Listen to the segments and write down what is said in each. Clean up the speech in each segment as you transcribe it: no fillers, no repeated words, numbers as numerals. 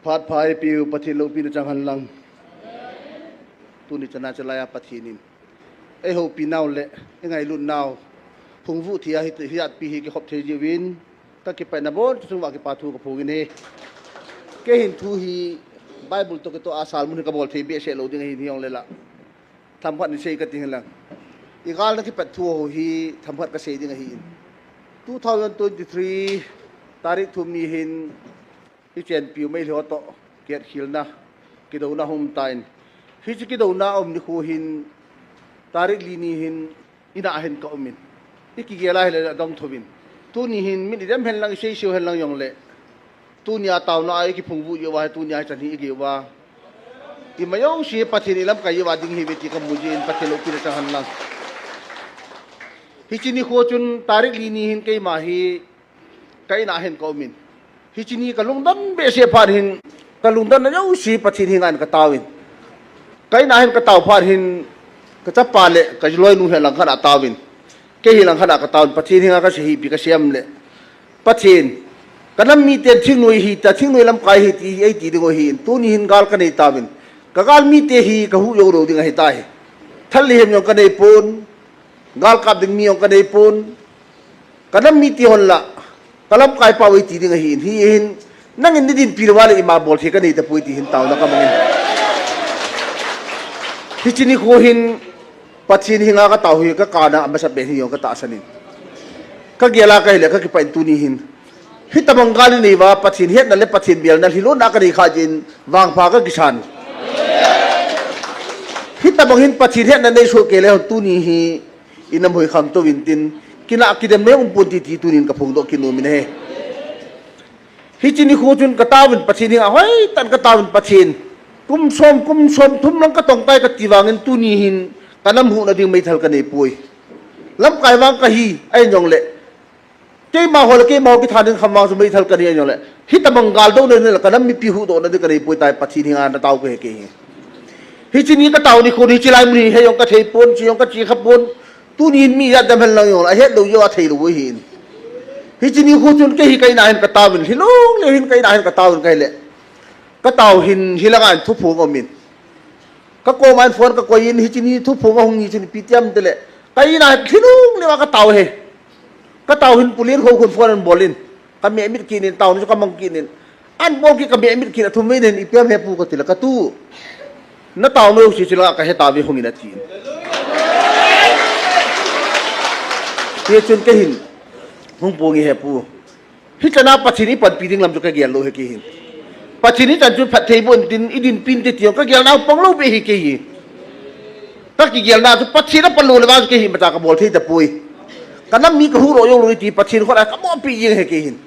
พาดพายปิวปฏิโลปีนจังหันลังตุนิจนาจะลายปฏินินไอโฮปีนาวเละยังไงรุ่นนาวพงฟูที่ฮิยัดปีฮิกขบเทจีวินตะกิไปนาบอนสุวากิปาทูกับพงกินเฮเกหินทูฮีไบเบิลตัวก็ตัวอาสาลมุนกับบอกเทเบียเชลโลดิ้งฮินฮิยองเลยละทำพัดนิเชยกันดิ้งลังอีกการนักกิปัดทัวร์ฮีทำพัดกระเซดิ้งฮิน2023 tarik tumihin ichen piu mai lo to ket khilna kido na hum tain hi chi kido na om ni khu hin tarik lini hin ina hen ka omin ikigela hele dong thobin tu ni hin min idam hen lang sei siu hen lang yong le tu nya taw na ai ki phungbu yo wa tu nya chan hi ge wa ti mayong si pathin ilam ka yo wa ding hi beti ka mujin pathilo pi cha han lang hi chi ni kho chun tarik lini hin kai ma hi kai na hen ka omin hi chini kalungdan be se pharin kalungdan na jau si pathin hingan ka tawin kai na hen ka taw pharin ka chapa le ka loi nu helang khana tawin ke hilang khana ka tawin pathin hinga ka se hi pi ka siam le pathin kanam mi te thing noi hi ta thing noi lam kai hi ti ai ti dingo hi tu ni hin gal ka nei tawin ka gal mi te hi ka hu yo ro ding hi tai thal li hem yong ka nei pon gal kap ding mi yong ka nei pon kanam mi ti hon la kalam kai pa wei ti ding hin hi hin nangin ni din pirwale ima bol the ka nei ta pui ti hin taw na ka mangin hi chini ko hin pathin hinga ka taw hi ka kana amasa be hi yong ka ta sanin ka gela ka ile ka ki pain tu ni hin hi tamang gali nei wa pathin het na le pathin bial na hilo na ka ni kha jin wang pha ka kisan hi tamang hin pathin het na nei so ke le tu ni hi inam hoi kham to win tin kina akidem ne umpun ti tunin ka phungdo kinumin he hi chini khujun ka tawin pathin a hoi tan ka tawin pathin kum som thum lang ka tong tai ka tiwangin tuni hin kanam hu na ding mai thal ka nei pui lam kai wang ka hi ai nyong le ke ma hol ke ma ki thanin khamwa su mai thal ka ni nyong le hi tamang gal do ne ka nam mi pi hu do na de ka nei pui tai pathin hinga na taw ke ke hi chini ka taw ni khuni chilai muni he yong ka thei pon chi yong ka chi khap pon tu ni mi ya dam hel lang yo a het do yo a thei lo hin hi chini khu chun ke hi kai na hin ka tawin hilong le hin kai na hin ka tawin kai le ka taw hin hilangan thu phu ngo min ka ko man phone ka ko yin hi chini thu phu ngo ngi chini pitiam de le kai na hilong le wa ka taw he ka taw hin pulin ho khun phone bolin ka me mit kinin taw ni ka mang kinin an bo ki ka me mit kin thu me nen ipiam he pu ko tila ka tu na taw no si chila ka he taw bi hongi na tin ye chun ke hin hung po ngi he pu hi chana pachini pan piding lam jo ka gyal lo he ke hin pachini tan chu phat thei bon tin idin pin te tiyo ka gyal na pong lo be hi ke hi ta ki gyal na chu pachina pan lo le ba ke hi mata ka bol thei ta pui kanam mi ka hu ro yo lo ti pachin kho ra ka mo pi ye he ke hin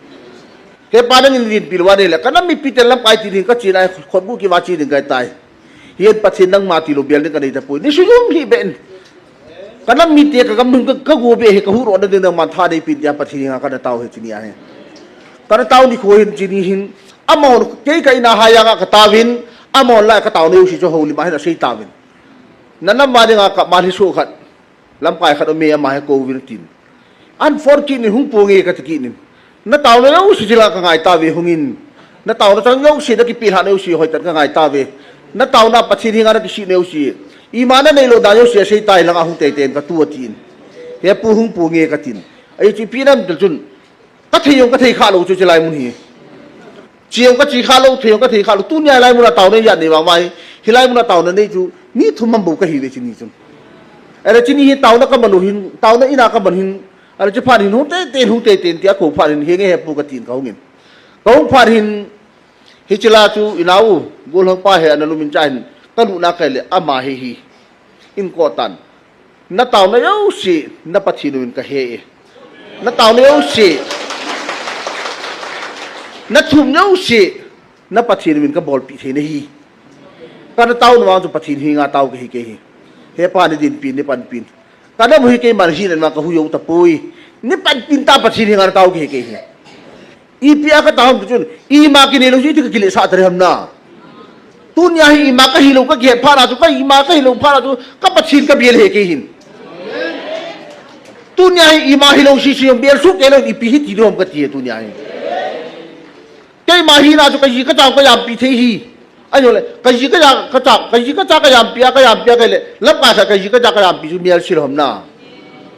ke pa na ni din pilwa de la kanam mi pitel lam pai ti din ka chi na khot bu ki wa chi din ka tai hien pachin nang ma ti lo bel ni ka nei ta pui ni su yum hi ben kanam mi te ka gam ka go be he ka hu ro na de man tha dei pin ya pathin nga ka na taw he chini a he ka na taw ni kho hin chini hin amon ke kai na ha ya ka tawin amon la ka taw ne si jo holi ma he na sei tawin nanam ma de nga ka ma hi so khat lam pai khat o me ma he ko win tin an for ki ni hung po nge ka ti ni na taw ne u si jila ka ngai tawe hungin na taw na chang yo si da ki pi ha ne u si hoi tat ka ngai tawe na taw na pathin nga na ki si ne u si imana nei lo da yo sia sei tai langa hung te ten ka tu tin he pu hung pu nge ka tin ai chi pinam tel chun ka theyong ka thei kha lo chu chelai mun hi chiang ka chi kha lo theyong ka thei kha lo tu nya lai mun taw ne ya ne wa mai hilai mun taw na nei chu ni thumam bu ka hi le chi ni chun ara chi ni hi taw na ka manu hin taw na ina ka ban hin ara chi phan hin hu te ten tia ko phan hin he nge he pu ka tin ka hungin ka hung phan hin hi chila chu inau gol hang pa he analumin chain ka lu na ka le ama hi in ko tan na taw na yo si na pathinuin ka he na taw na yo si na thum yo si na pathinuin ka bol pi the ne hi ka na taw na wa chu pathin hi nga taw ke hi he pa ni din pin ni pan pin ka na mu hi ke man hi na ka hu yo ta pui ni pan pin ta pathin hi nga taw ke hi ipia ka taw chun I ma ki ne lo si ti ka kile sa tare ham na tu nya hi ma ka hi lo ka ge pha ra chu ka I ma ka hi lo pha ra chu ka pathin ka biel he ke hin tu nya hi ma hi lo si si biel su ke lo I pi hi ti rom ka ti tu nya hi cái mà hi na cho cái gì cái chào cái làm bị thế hi anh rồi cái gì cái chào cái chào cái gì cái làm bia cái lệ lấp cả cái gì cái làm bị miêu xí hầm na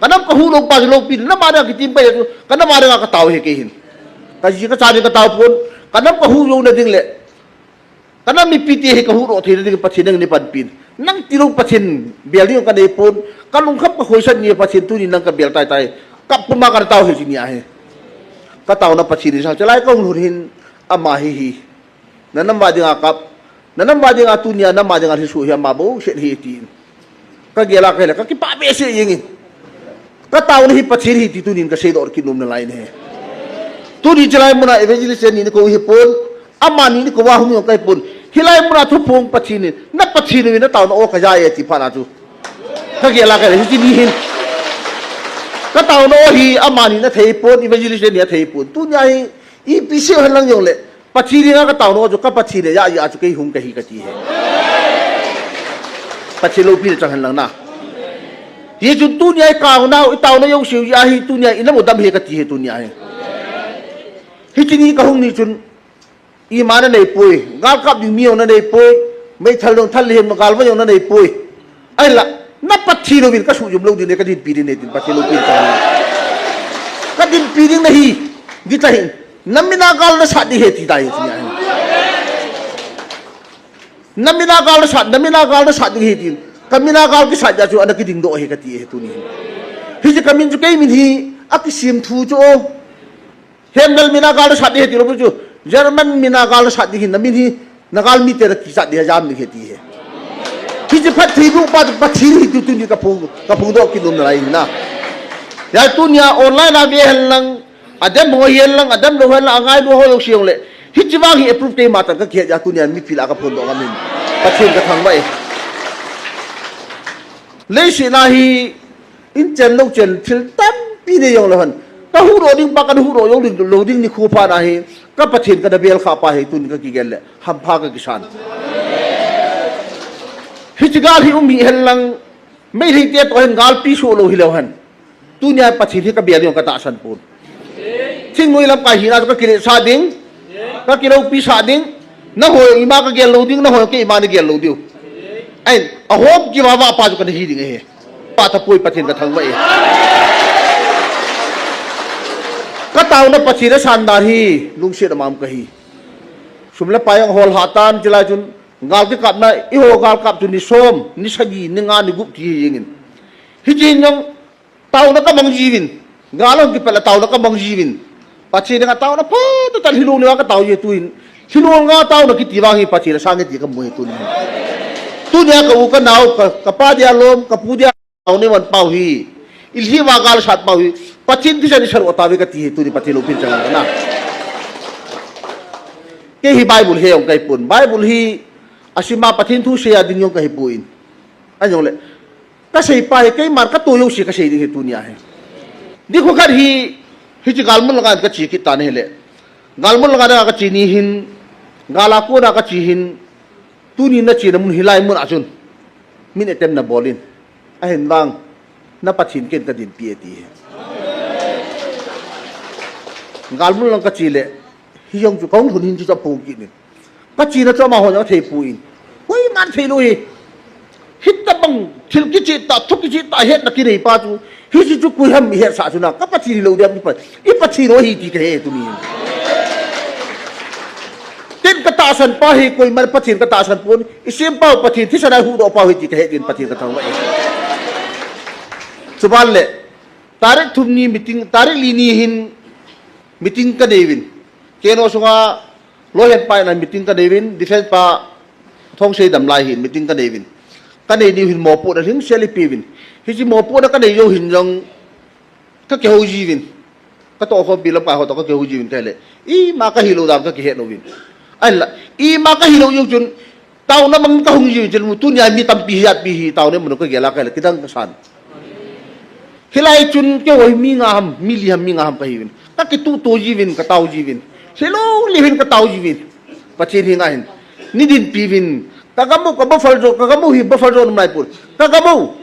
cái nó có hú lông ba lông pin nó mà được cái tim bây giờ cái nó mà được cái tàu hay cái hin cái gì cái chào cái tàu pun cái nó có hú lông nó đinh lệ cái nóมี PT ให้กับหูโรทีนึงปัจฉินนึงในปันปินนั่งตีลงปัจฉินเบียร์เรื่องกันในปนกันลงขับก็คุยสัญญาปัจฉินตุนี่นั่งกับเบียร์ตายกับปุ่มมากันเต่าเฮจินียเฮก็เต่านับปัจฉินที่ชาวจะไล่ก็หุ่นหินอามาฮีนั่นน้ำมาดึงอากับนั่นน้ำมาดึงอาตุนี่น้ำมาดึงอาที่สุยามาบูเช็ดเฮตีนก็เกี่ยลักเลยก็คิดป้าเบสยังไงก็เต่านี่ปัจฉินที่ตุนี่ก็เสียดอร์กินนมนั่นไล่เนี่ยตุนี่จะไล่มันเอเวอเรสต์นี่ก็หิปนอามานี่ก็ว่าหุ่นยนต์ไก่ปนhilai muna tu pung pachini na pachini na tao na o kaya e ti pana tu kaya la kaya hi ni hin ka tao no hi amani na thei pon evangelist ni thei pon tu nya hi I pisi han lang yong le pachini na ka tao no jo ka pachini ya chu kai hung ka hi ka ti he pachilo pi chang han lang na ye chu tu nya ka na tao na yong siu ya hi tu nya ina mo dam he ka ti he tu nya hi ti ni ka hung ni chunอีมานั่นในปุยงากับยิ่งมีอย่างนั้นในปุยไม่ทะลงทะเลมากาลว่าอย่างนั้นในปุยไอ้ละนับปัจจีโนวินก็สูงยมโลกดินก็ดินปีดินในดินปัจจีโนวินก็ดินปีดินในฮีดิตาหินน้ำมินากาลนั้นสัตย์ดีเหตุใดสิเนี่ยน้ำมินากาลนั้นสัตย์ดีเหตุก็มินากาลที่สัตย์จะจู่อันนั้นก็ดิ่งโดเหตุที่เหตุนี้ที่จะกำมินจุกไอ้มินฮีอักษิมทูโจเฮมนัลมินากาลนั้นสัตย์ดีเหตุรู้จู่Jerman minagal saat dihin namin hi nagal mi ter kisat dia jam ni kheti hai hiji phat thi bu pa pathiri tu ni kapung do kinum lai na ya tunia online na be lang adam ho yel lang adam lo hel angai lo ho yok siong le hiji wa hi approve te ma ta ka khe ya tunia mi phila ka phon do ngamin pathin ka thang bai le si na hi in chen lo chen thil tam pi ne yong lo han ka hu ro ding pa ka hu ro yong ding lo ding ni khu pa na hiก็ประเทศกันเบียลข้าไปตุนก็กี่เกลเลยฮัมพาก็กิชานฮิจกาลที่อุ้มมีเฮลังไม่ได้เตี้ยตัวเห็นกาลปีโซโลฮิเลวันตุนยาประเทศที่ก็เบียลยองกระตาสันปูนทิ้งงวยลำกายหินาก็กิเลสาดิ้งก็กิเลสปีศาดิ้งน่าหัวอิมาก็เกลโลดิ้งน่าหัวก็อิมานี่เกลโลดิ้งไอ้อโหมกี่ว่าป้าจุกันฮีดิ้งเฮ้ป้าตะปุยประเทศกันทั้งไว้ก็เต่านับปัจจัยสันดารีลุงเสียดมามกะฮีสมเลปายังฮอลฮาตันจิลาจุนกาลที่กับนะอีโหกาลกับจุนนิสมนิสกีนิงานิกุปที่ยิงินฮิจินยังเต่านักมังจีวินกาลที่เป็นเต่านักมังจีวินปัจจัยนักเต่านักพอตุตันฮิลูนี่ว่าก็เต่าเยตุอินฮิลูงาเต่านักกิติวังฮีปัจจัยสังเกตกับมวยตุนตุนยากับอุกันนาวกับปาเดียลมกับปูเดียเต่านี่มันเป่าฮีอิลฮีวากาลชัดเป่าฮีปัจจินที่จะนิสรวตาวิกติเหตุนี่ปัจจิโลปินจังกันนะเกี่ยไบเบิลเฮียองไก่ปุ่นไบเบิลฮีอาชิมาปัจจินทุเสียดิ้งยองไก่ปุ่นอันยองเลยก็ใช่ไปเกี่ยมันก็ตัวยงเสียก็ใช่ดิ้งเหตุนี่ฮะดิคุกันฮิจิกาลมุนละกันก็ชีกิตานี่เลยกาลมุนละกันก็ชีนี่หินกาลากูนะก็ชีหินตุนี่น่ะชีนมุนฮิไลมุนอาจุนมินเอเต็มน่ะบอลินไอเห็นบ้างน่ะปัจจินเกินกระดินเปียตีกาลมุนลังกะจีเลฮิยองจุกองทุนหินจุจะปูกินกะจีนะจะมาหัวจะเทปูอินเฮ้ยมันเทลุยฮิตตะบังทิลกิจิตาทุกกิจิตาเฮ็ดนักกินไอ้ป้าจูฮิจิจุกุยฮัมมีเฮ็ดสาจุนะกะปะจีโลเดียมนี่ปะอีปะจีโรฮีติกะเฮตุนี่ตินกะตาสันป้าเฮกุยมันปะจีกะตาสันปูนอีเสียมเป้าปะจีที่สนายฮูดอป้าเฮติกะเฮตินปะจีกะทางไว้สุบันเลตาริกทุมนี่มิติงตาริกลีนี่หินmeeting ka Devin keno sunga loyan pa na meeting ka Devin defense pa thong sei dam lai hin meeting ka Devin ka nei ni hin mo pu da hing seli pivin hi ji mo pu da ka nei yo hin jong ka ke ho ji vin ka to ko bilam pa ho to ka ke ho ji vin kale I ma ka hilo dam ka ke he no vin ai la I ma ka hilo yo jun tao na mang ka hong ji jun mu tu nya mi tam pi hiat pi hi tao ne mun ko gela kale kidang ka san hilai chun ke oi mi ngam mi li ham mi ngam ka hi vin ta ki tu to jivin ka tau jivin selo livin ka tau jivin pachin hinga hin ni din pivin kagamu ka bafal jo kagamu hi bafal jo namai pur kagamu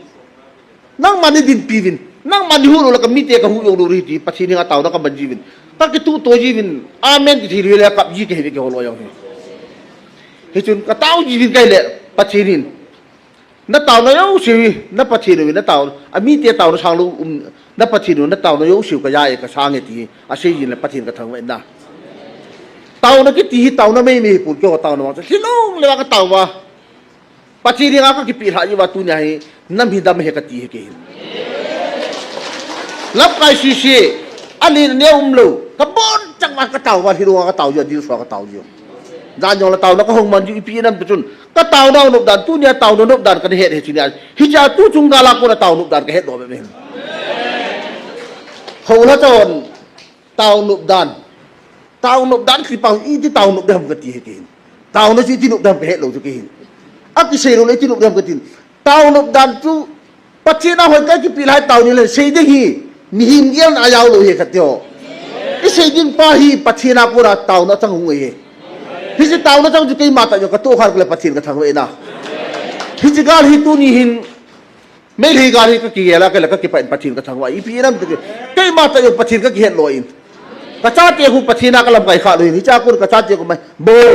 nang mani din pivin nang mani hu lo ka mite ka hu yo ri ti pachin hinga tau na ka ban jivin ก็กิตุตัวจีวินอาเมนกิทีเรียกับจีเกหิเกฮอลอยองเฮจุนก็ต้าจีวินไกเลยปัจจิรินนัตตาวนายโอชิวนับปัจจิรินนัตตาวอามีเตียตาวน์ช่างลูนับปัจจิรินนัตตาวนายโอชิวก็ยาเอกช่างเอตีอาเซียนและปัจจิรินก็ทั้งเว้นนะตาวน์กิตีตาวน์ไม่มีปุ่นเกี่ยวตาวน์ว่าสิลุงเลยวก็ตาวว่าปัจจิรินก็กิปีหายว่าตุเนี่ยน้ำหินดำเฮกตีเฮกินรับไก่ชีชีอันนี้เนี่ยลูกระบอนจังหวะกระเต่าว่าที่รู้ว่ากระเต่าอยู่ดีสว่ากระเต่าอยู่ด้านยองละเต่าแล้วก็หงมันอยู่อีพีนั่นเป็นจุนกระเต่าเน่านกดันตู้เนี่ยเต่านกดันกันเหตุสิ่งนี้ฮิจาตู้จุงกาลากุระเต่านกดันกันเหตุโดนแบบนี้หงละจนเต่านกดันคือเป่าอีที่เต่านกดำกันตีกินเต่านั่นสิที่นกดำกันเหตุเราจะกินอักเสบเลยที่นกดำกันตีเต่านกดันตู้ปัจเจกหัวใจที่ปีหลายเต่านี่เลยเสียดีมีหิมเยี่ยนอายาวเลยกันเดียวไอ้เสียดิ้งป้าฮีปัจเจกกูระเต่านั่นจังหงเอที่จะเต่านั่นจังจะกี่มาแต่ยังกระตุ้นขาดเลยปัจเจกทั้งเวนะที่จะการฮิตุนี่หินไม่ได้การฮิตก็กี่แล้วก็เลยก็กี่เป็นปัจเจกทั้งวันอีพีนั่นจะกี่มาแต่ยังปัจเจกก็กี่ลอยกระจาเจ้าหูปัจเจกก็ลำไก่ขาดเลยนี่จ้ากูกระจาเจ้ากูไม่เบย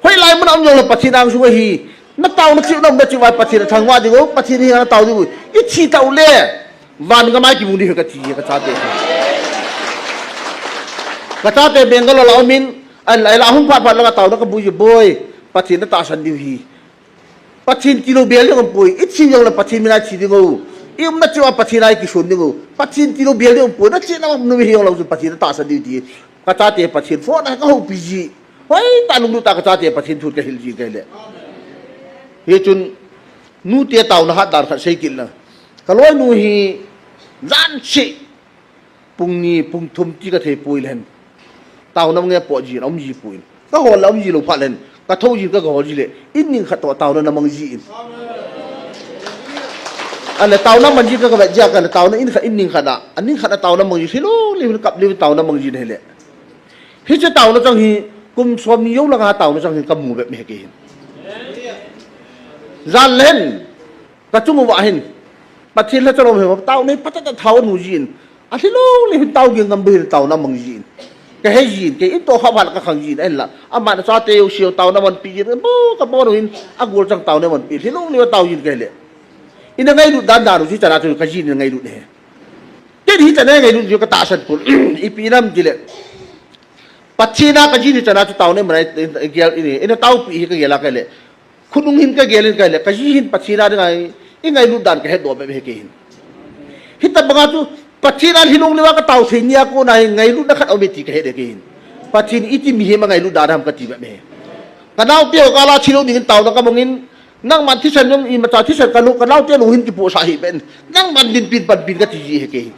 เฮ้ยลายมันเอาอย่างเลยปัจเจกช่วยฮีนักเต่านักชิวน้ำนักชิวปัจเจกทั้งวันดิโก้ปัจเจกนักเต่าดิโก้อีชีเต่าเล่วันก็ไม่กี่มุนีเหรอที่กระจาเจ้ากระจาเจ้าเบงก็เรามินอันไหนเราหุ่นพัดแล้วก็เต่าแล้วก็บุยบอยปัจเจกนักตาสันดิวฮีปัจเจกกิโลเบลยังปุยอีชียังเลยปัจเจกไม่ได้ชีดิโก้อีมันนักชิวปัจเจกอะไรกิชวนดิโก้ปัจเจกกิโลเบลยังปุยนักชิวน้ำนุ่มฮียังเราสุปัจเจกนักตาสันดิวทีกระจาเจ้าปัจเจกฟอนก็หูปีจีเฮ้ยตาลุงดูตากระจาเจ้าปัจเจกทุนกันฮิลจีกันเลยเฮ้ยจุนนู่เตี้ยเต่านะฮัดดาร์ขัดใช้กินละก็ร้อยนู่ฮีจันชิปุ่งนี้ปุ่งทุ่มที่กระเทยปุยเล่นเต่าน้ำเงี้ยปอจีนอมจีปุยก็หัวเราอมจีลงพัดเล่นก็ทุ่งจีนก็หัวจีเลยอินนิ่งขัดตัวเต่านั้นน้ำมันจีนอันนี้เต่าน้ำมันจีก็แบบเจ้ากันเต่านั้นอินนิ่งขัดอ่ะอันนี้ขัดเต่าน้ำมันจีสิลูกเลี้ยงกับเลี้ยงเต่าน้ำมันจีนี่แหละที่จะเต่านั้นจังฮีกุมสวมนิ้วละกาเต่านั้นจังฮีกับหมูแบบไม่เกี่ยจันเล่นกระจุ่มว่าเห็นปัจเจกแล้วจะลงเห็นว่าเต่าในปัจจัยเท่าหนูจีนอาทิตย์ลูกเลยเต่าเกี่ยงกับเบลเต่าน้ำมันจีนแกให้จีนแกอินโตข้าวผัดกับขังจีนเอ็นละอามันซาเตียวเชียวเต่าน้ำมันปีนบูกับบูหินอากูจังเต่าน้ำมันปีที่ลูกเรียกว่าเต่าจีนแกเลยอินยังไงดูด้านดารุที่จะน่าจะกับจีนยังไงดูเนี่ยแกที่จะเนี่ยไงดูอยู่กับตาสันปุ่นอีปีน้ำจีเลยปัจเจกกับจีนจะน่าจะเต่าเนี่ยมันไอ้เกี่ยวนี่อินเต่าปีก็เกี่ยวกันเลยคุณลุงหินก็เกี่ยวกันเลยกับจีนปัจเจกได้ไงดูด้านแกให้ตัวแบบไม่เกี่ยหินแต่บางทีปัจจัยนั้นที่ลุงเรียกว่าก็เต่าเสียเนี่ยกูนายไงลุงนักขัดเอาเมติกเหตุเองปัจจัยนี้ที่มีเหตุมาไงลุงด่าทำกันจีแบบนี้กันเอาเตี้ยก็ลาชิลุงนี่เต่าแล้วก็มองอินนั่งมันที่ฉันยังอินมาจากที่ฉันกันลุงกันเอาเตี้ยลุงหินกี่ปูสาเหตุเป็นนั่งมันดินปีนปันปีนกันจีเหตุเอง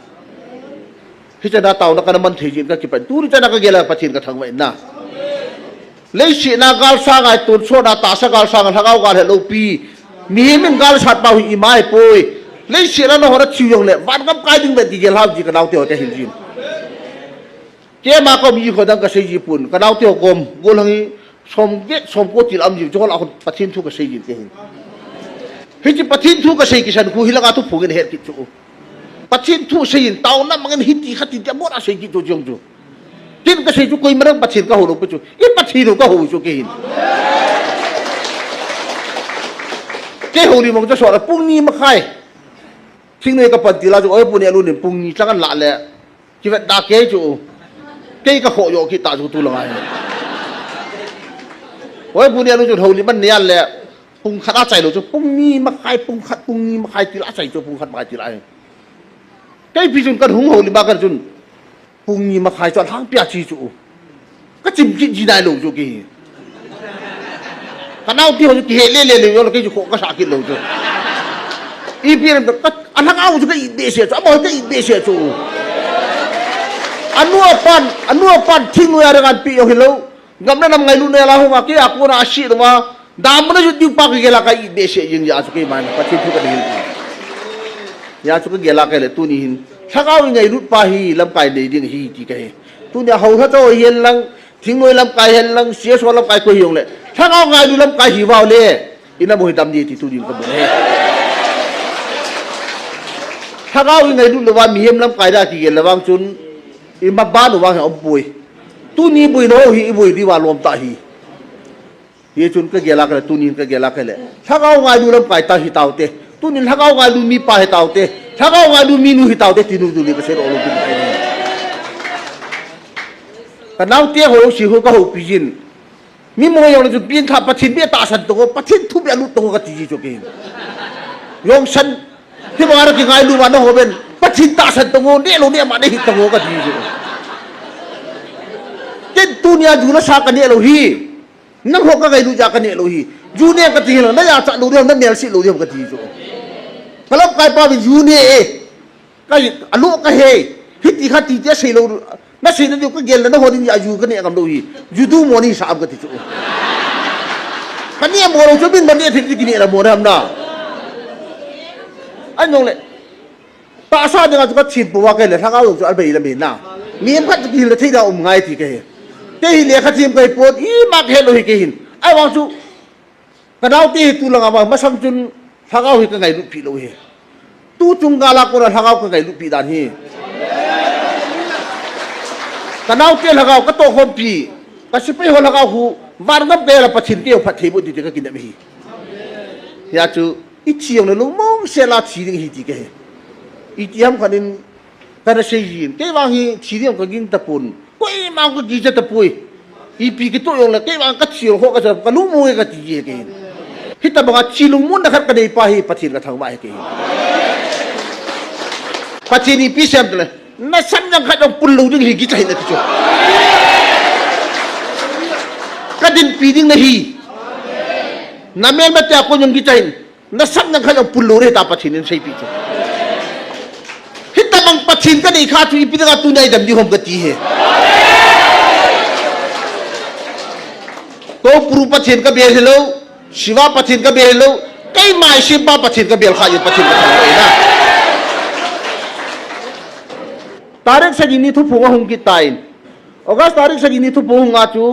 ที่จะด่าเต่าแล้วก็มันเทียนกันกี่เป็นตู้ที่จะนักเกล้าปัจจัยกันทั้งวันนะเลยสินากาลสร้างไอ้ตุนโซดาตาสกาลสร้างทั้งเอาการเหตุลูปีมีมันกาลชัดเป่าอีไม้ปุยเลยเสียแล้วนะหัวเราชิวยังเลยวันกับกายดึงแบบที่เจ้าจีกันเอาเที่ยวแต่หินจีนเจ้ามาก็มีคนดังกับเสียญี่ปุ่นกันเอาเที่ยวกลมกูลังสมกูจีนอัมจีจงเราคนปะทินทุกกับเสียจีนเองเฮ้ยจีปะทินทุกกับเสียกิฉันกูฮิลักาทุกผู้กันเหตุกิจจูปะทินทุกเสียจีนเต่านั่นมันฮิตที่ขัดที่จะหมดอะไรเสียกิจจูจงจูจีนกับเสียจูกุยมันปะทินก็หูรู้ปะจูอีปะทินก็หูจูกินเจ้าหูนี่มันจะสอนปุ่งนี้มาใครทิ้งในกระเป๋าตีลาจูเอ้ยปุ่นเนี่ยรู้เนี่ยปุ่งนี้จังกันละเลยที่ว่าด่าเกย์จูเกย์ก็ขอยคิดตาจูตุลงไงเอ้ยปุ่นเนี่ยรู้จูเท่านี้มันเนี่ยแหละปุ่งขัดอาใจรู้จูปุ่งนี้มาใครปุ่งขัดปุ่งนี้มาใครตีลาใจจูปุ่งขัดมาตีลาเกย์พิจุนกันหงหูนี่มากันจุนปุ่งนี้มาใครจอดทางเปียจีจูก็จิ้มจิ้มจีนายรู้จูเกย์กันเอาที่เขาจะเฮเล่เล่เลยแล้วเกย์จูโคก็สากินรู้จูอีพีนั้นก็อันนั้นเอาจะก็อีเบเสียจูเอาก็อีเบเสียจูอันนัวปันทิ้งไว้อะไรกันปีเอาเห็นแล้วงั้นนั่นไงลูกเนี่ยเราหัวกี้aku nak asyik tu mah dah mana jadi pakai gelak kaiอีเบเสียยังya suka mana pasti tu kan ini ya suka gelak kai le tu niถ้าเอาไงรุ่นปาฮีลำไก่เดียงฮีที่ไงtuเนี่ยเขาถ้าโตเห็นลังทิ้งไว้ลำไก่เห็นลังเสียส่วนลำไก่ก็ยงเลยถ้าเอาไงดูลำไก่หีว่าวเลยอินน่ะบ่เห็นดำดีที่tuนี่ก็บ่เห็นถ้าเราอย่างไรดูระวังมีเห็นลำไก่ได้ที่เห็นระวังจุน อิมาบ้านว่าเหรอบุยตุนีบุยโนฮีบุยดีว่าลมตาฮีเยจุนก็เกลักเลยตุนีก็เกลักเลยถ้าเขาไงดูลำไก่ตาหิตาวเตตุนีถ้าเขาไงดูมีปลาหิตาวเตถ้าเขาไงดูมีนูหิตาวเตตินูดูลีก็เสร็จโอลุกินไปนี่กันน้าเตี้ยหัวสิหัวก็หัวปีจินมีมวยอย่างนั้นปีนขับปัจฉินเบี้ยตาสันตัวปัจฉินทุบยาลุตัวก็ตีจีจุกินยองสันที่บอกว่าที่ไงดูวันนั้นหัวเป็นปัจฉินตาสันตัวเนี่ยเราเนี่ยมาได้หิตตัวก็ตีจีเจ้าตัวเนี่ยอยู่แล้วชากันเนี่ยเราฮีนั่งหัวก็ไงดูจากกันเนี่ยเราฮีอยู่เนี่ยก็ตีเราเนี่ยอยากจะดูเรื่องนั้นเนี่ยสิเราเนี่ยก็ตีจีก็แล้วใครป้าเป็นอยู่เนี่ยก็อนุก็เฮฮิตที่ขัดตีเจ้าสิเรานั่นสินั่นอยู่ก็เกลแล้วนั่งหัวนี่อายุกันเนี่ยกันเราฮีอยู่ดูมันนี่สามก็ตีจีกันเนี่ยมัวเราจะบินมันเนี่ยที่กินเนี่ยเรามัวทำนะอันนู้นเลยตาซาเนี่ยก็ชิดปัวกันเลยถ้าเขาจะเอาไปละเมียนะมีมันก็จะกินแล้วที่เราง่ายที่แกที่เลี้ยงขัดทีมไปปวดอีมากเฮโลฮิกินไอ้วางจูกันเอาที่ตุลังเอามาซ้ำจุนถ้าเขาฮิกันไงลุปีโลฮิตู้จุงกาลาคนละถ้าเขากันไงลุปีด้านฮีกันเอาที่ถ้าเขาก็โตคนปีก็สิไปหัวถ้าเขาหูวานน้ำเปล่าปัจฉินเกี่ยวผัดเทบุตรที่ก็กินได้ไหมยาจูอีเชียงเนี่ยลุงมองเสียลาชีดิงฮีที่แกอีที่ทำกันนี่กันเสียยินแกวางฮีชีดิงก็กินตะปุนก็อีมังก็กินตะปุยอีปีกิโตยงเลยแกวางก็เชียวหัวก็จะกันลุงมวยก็ตีแกฮิตาบังชีลุงมุนนะครับกันไอ้ป้าฮีปัจฉินก็ทำไว้แกปัจฉินอีปีเสียมเลยนั่นสัญญาขัดองปุ่นลุงดิงฮีกิจให้นะที่จูก็ดินปีดิ้งนะฮีน้ำเมลมาจากคนยังกิจใจนั่นสัญญาขัดองปุ่นลุงเลยตาปัจฉินใช่ปีจูฮิตาบังปัจฉินก็ได้ข้าทุยปีดิ้งตุนายดำดีหอมกตีเหतो पुरु पछिन का बेर हेलो शिवा पछिन का बेर हेलो कई माय शिवा पछिन का बेर खायो पछिन का ना तारीख से जिनी थु फुंगा हुं की ताइन अगस्त तारीख से जिनी थु फुंगा चु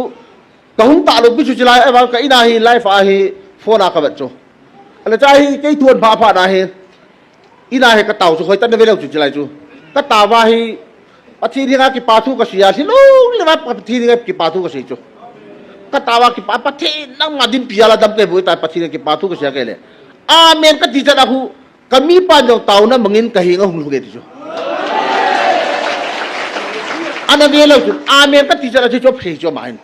कहूं तालुक भी चुचला ए बा कई ना ही लाइफ आ ही फोन आ का बच्चो अले चाही कई तुन भा फा ना है इना है का ताउ सु खोई तन वेलो चुचला चु का तावा ही पछिन का की पाथु का सिया सी लो ले बा पछिन की पाथु का सी चुก็ตาวากิปาปะเทนั่งมาดินพิยาละดำเตบุยตายปะทีนกิปาทุกเสียแกเลยอาเมนก็ที่จะนะฮูก็มีปานจงเตานะมึงเงินกะหิงก็หุ่นหุ่นเกติจูอันนั้นเดียวจุอาเมนก็ที่จะนะที่จบเพลจบมาเห็น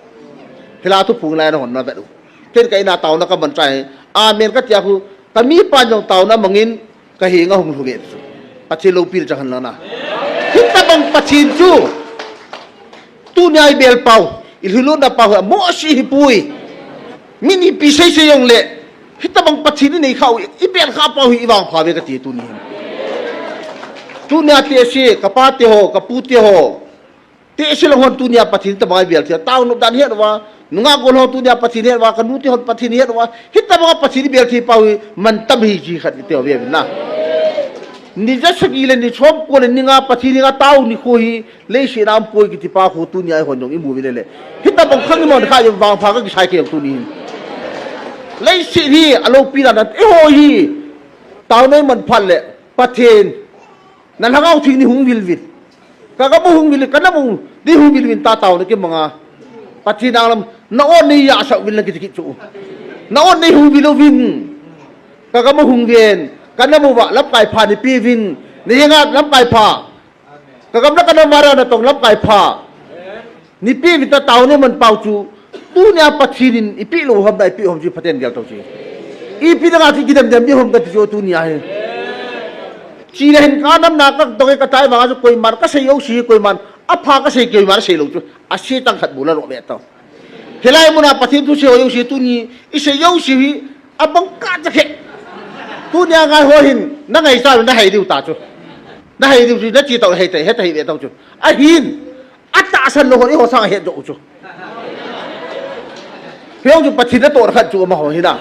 เวลาทุกผู้งานนะหุ่นนั่นแบบเช่นกับไอ้นาเตานะก็บรรจัยอาเมนก็ที่ฮูก็มีปานจงเตานะมึงเงินกะหิงก็หุ่นหุ่นเกติจูปะเชลูปีจะหันแล้วนะที่ตะบังปะชินจูตู้นายเบลเปาilhulun na pa mo si hipui mini pisay sa yung le hitabang patsini ni khau ipen kha pa hu iwang khawe ka ti tu ni tu nya te si kapate ho kapute ho te si long hon tu nya patsin ta mai bel thia taw no dan he wa nunga gol ho tu nya patsin he wa kanuti hon patsin he wa hitabang patsini bel thi pa hu man tam hi ji khat te we na निजा सकीले नि छोप को निंगा पथीनी गा ताउ नि खोही ले शिराम पोई की तिपा खो तु न्याय होन जोंग इमु बिले हिता बं खंग मोन खा जो बांग फागा की साइके तु नि ले सि हि अलो पिरा न ए हो hi ताउ नै मन फल ले पथेन न लगाउ थि नि हुंग विल विल का का बु हुंग विल का न बु दि हुंग विल विल ता ताउ न के मंगा पथी नालम न ओ नि या सा विल न की की चु न ओ नि हुंग विल विन का का म हुंग वेनกันน้ำมูบะรับไก่ผ่าในปีวินนี่ยังไงรับไก่ผ่ากระกำนักกันน้ำมารานะต้องรับไก่ผ่านี่ปีวินตะเต่าเนี่ยมันเป่าจูตู้เนี่ยปัจฉินินอีปีโลหอมได้ปีหอมจีพัฒน์เดียวตัวจีอีปีต่างที่กินเดิมๆนี่หอมกันที่โจตู้เนี่ยจีเห็นการน้ำหนักก็ต้องให้กระจายมาจะคุยมันก็เสียชีคุยมันอัพพาก็เสียคุยมันเสียลงจูอาชีพตั้งขัดบุญแล้วหรอกเนี่ยตัวเฮลัยมุนาปัจฉินตู้เสียชีตู้นี้อีเสียชีอับบังกัดจะเข็ตู้เนี่ยไงหัวหินนั่งไงซ่านั่งไงดิวตาจูนั่งไงดิวจูนั่งจีตเอาให้แต่ให้แต่ให้เวทเอาจูไอ้หินอัตตาสันโลนี่หัวสร้างเหตุจูเพียงจูปัจฉินนั่งตัวขัดจูมาหัวหินนะ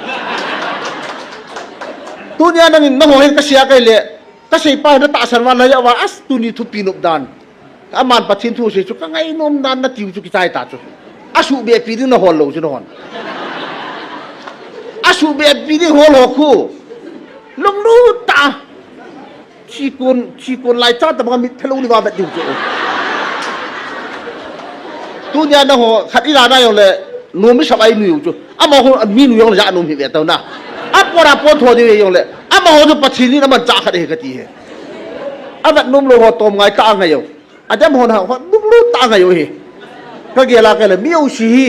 ตู้เนี่ยนั่งหัวหินก็เสียกันเลยก็เสียไปนั่งตาสันวันระยะว่าอัสตู้นี้ทุบปีนบดานอามันปัจฉินทูเสียจูก็ไงนมดานนั่งติวจูกิจใจตาจูอาสูเบียปีนึงนั่งหัวโลจูนั่งหัวอาสูเบียปีนึงหัวโลคู่ลงรู้ตาชีกุนไล่จ้าแต่บางมิตรทะลุนี่ว่าแบบดิวจู tu nia na ho khat ira na yong le nu mi sabai nu chu ama ho mi nu yong ja nu mi ve tau na apora po tho de yong le ama ho tu pathin ni na man cha khat he ka ti he abat num lo ho tom ngai ta ngai yo adam ho na ho num lu ta ngai yo he ka ge la ka le mi u si hi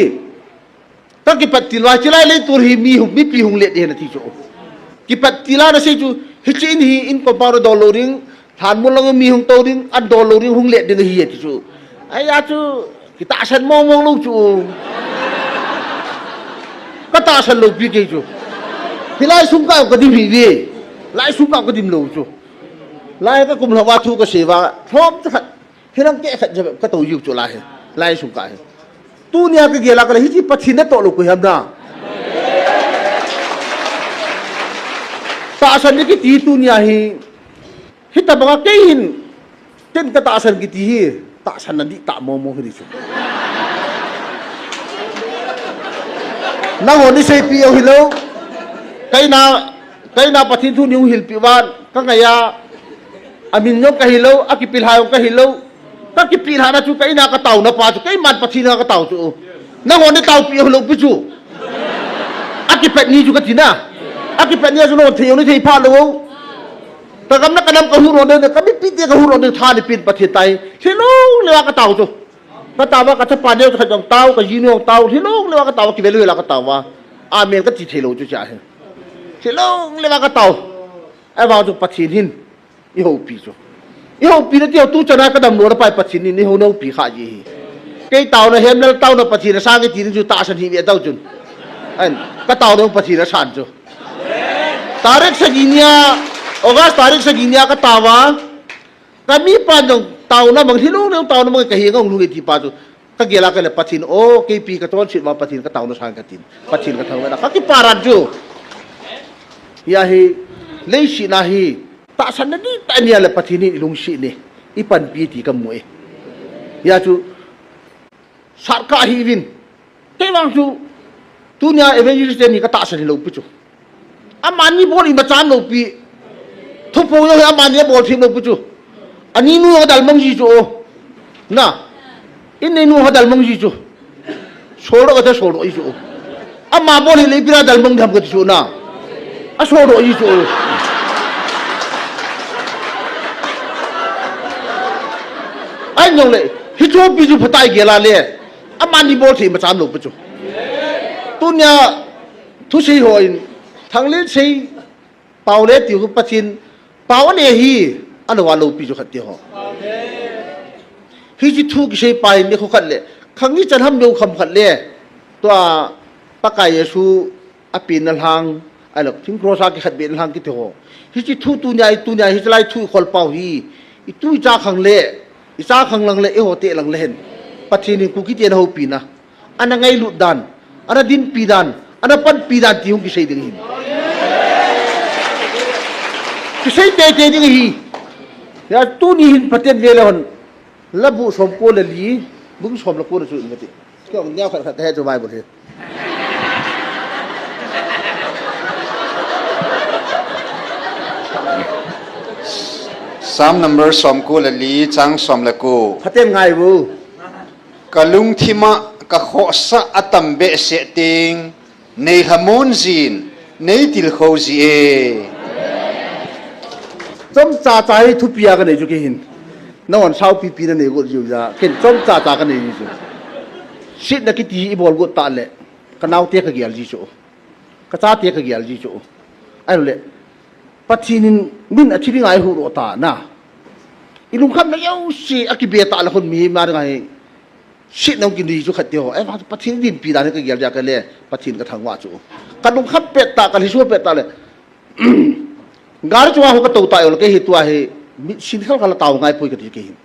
ta ki pat tilwa chilai le tur hi mi hu mi pi hung le de na ti chu ki pat tila na se chu hi chin hi in ko pa ro do lo ring than mun lang mi hung to ring an do lo ring hung le de hi ti chu ai ya chu ki ta san mong mong lu chu ka ta san lo pi ke chu hi lai sum ka ko dim hi ve lai sum ka ko dim lo chu lai ka kum la wa thu ka se wa thom cha khat hi lang ke khat ka to yu chu lai lai sum ka tu nia ka ge la ka hi chi pathin na to lo ko ham na ta san ni ki ti tu nia hi hita banga ke hin ten ka ta san ki ti hi ta san na di ta mo mo hi chu na ho ni sei pi o hi lo kai na pathin thu niu hil pi wan ka nga ya amin yo ka hi lo akipil ha yo ka hi lo ka ki pi ha na chu kai na ka tau na pa chu kai man pathin na ka tau chu na ho ni tau pi o lo pi chu akipet ni chu ka ti na akipet ni chu no theu ni thei pha lo ta gam na kanam ka hu ro de ka mi pi te ka hu ro de tha ni pin pathin tai thi lo le ka tau chu ka ta wa ka cha pa ne ka jong tau ka yin yo tau thi lo le ka tau ki ve le la ka tau wa amen ka ti thei lo chu cha he thi lo le ka tau ai wa chu pathin hin i ho pi chu i ho pi na ti tu cha na ka dam lo pa pathin ni ho no pi kha ji cái tàu nó hem nó tàu nó bật nó sang cái gì nó ta sản thị về tàu chun anh cái tàu nó bật nó sản chu tarik seginia ogas tarik seginia cái tàu á cái mi pan dong tàu nó bằng thì lúc nó tàu nó bằng cái hiện ông luôn cái pa chu cái kia là cái là bật ô cái pi cái tôn chuyện mà bật cái tàu nó sang cái tin bật cái thằng đó cái paran chu ya hi lấy sĩ na hi ta sản đi tại nhà là bật ni lung sĩ ni ipan pi ti cái muối ya chu sarka hi vin te wang chu tunya evangelist ni ka ta san lo pu chu amani bol ma chan lo pi thupo yo amani bol thim lo pu chu ani nu dal mong ji chu na in ne nu dal mong ji chu soro ka soro i chu amma bol le pira dal mong dham ka chu na a soro i chu ai nhong le hi chu pi chu phatai ge la le amani bol thi ma chan lo pu chu tunya thu sei hoi thang le sei pau le ti ku pathin pau ne hi anwa lo pi chu khat ti ho hi chi thu ki sei pai ne khu khat le khang ni chan ham yo kham khat le to pa kai yesu apin na hang ai lo thing cross ki khat be hang ki ti ho hi chi thu tunya hi chlai thu khol pau hi i tu cha khang le i cha khang lang le e ho te lang le hen pathin ku ki te na ho pi na ana ngai lu dan ana din pidan ana pan pidan ti hung ki sei ding hi ki sei te ding hi ya tu ni hin paten ve le hon labu som ko le li bung som la ko na chu ngati ko nya khat khat he chu bai bo the Psalm number som ko le li chang som la ko paten ngai bu kalung thima ka kho sa atam be se ting nei hamon zin nei til kho zi e chom cha cha hi thu pia ka nei chu ki hin na on sau pi pi na nei go ju ja ken chom cha cha ka nei chu sit na ki ti i bol go ta le ka naw te ka gyal ji chu ka cha te ka gyal ji chu ai le pathinin min athiri ngai hu ro ta na ilung kham na yau si akibe ta la khon mi ma ngai shit nong kin di chu khat ho ai pathin din pi da ka gyal ja ka le pathin ka thangwa chu kanung khap pet ta ka li su pet ta le gar chu ho ka to ta yo ke hi tu he sin khal khala taw ngai pui ka ti ke hin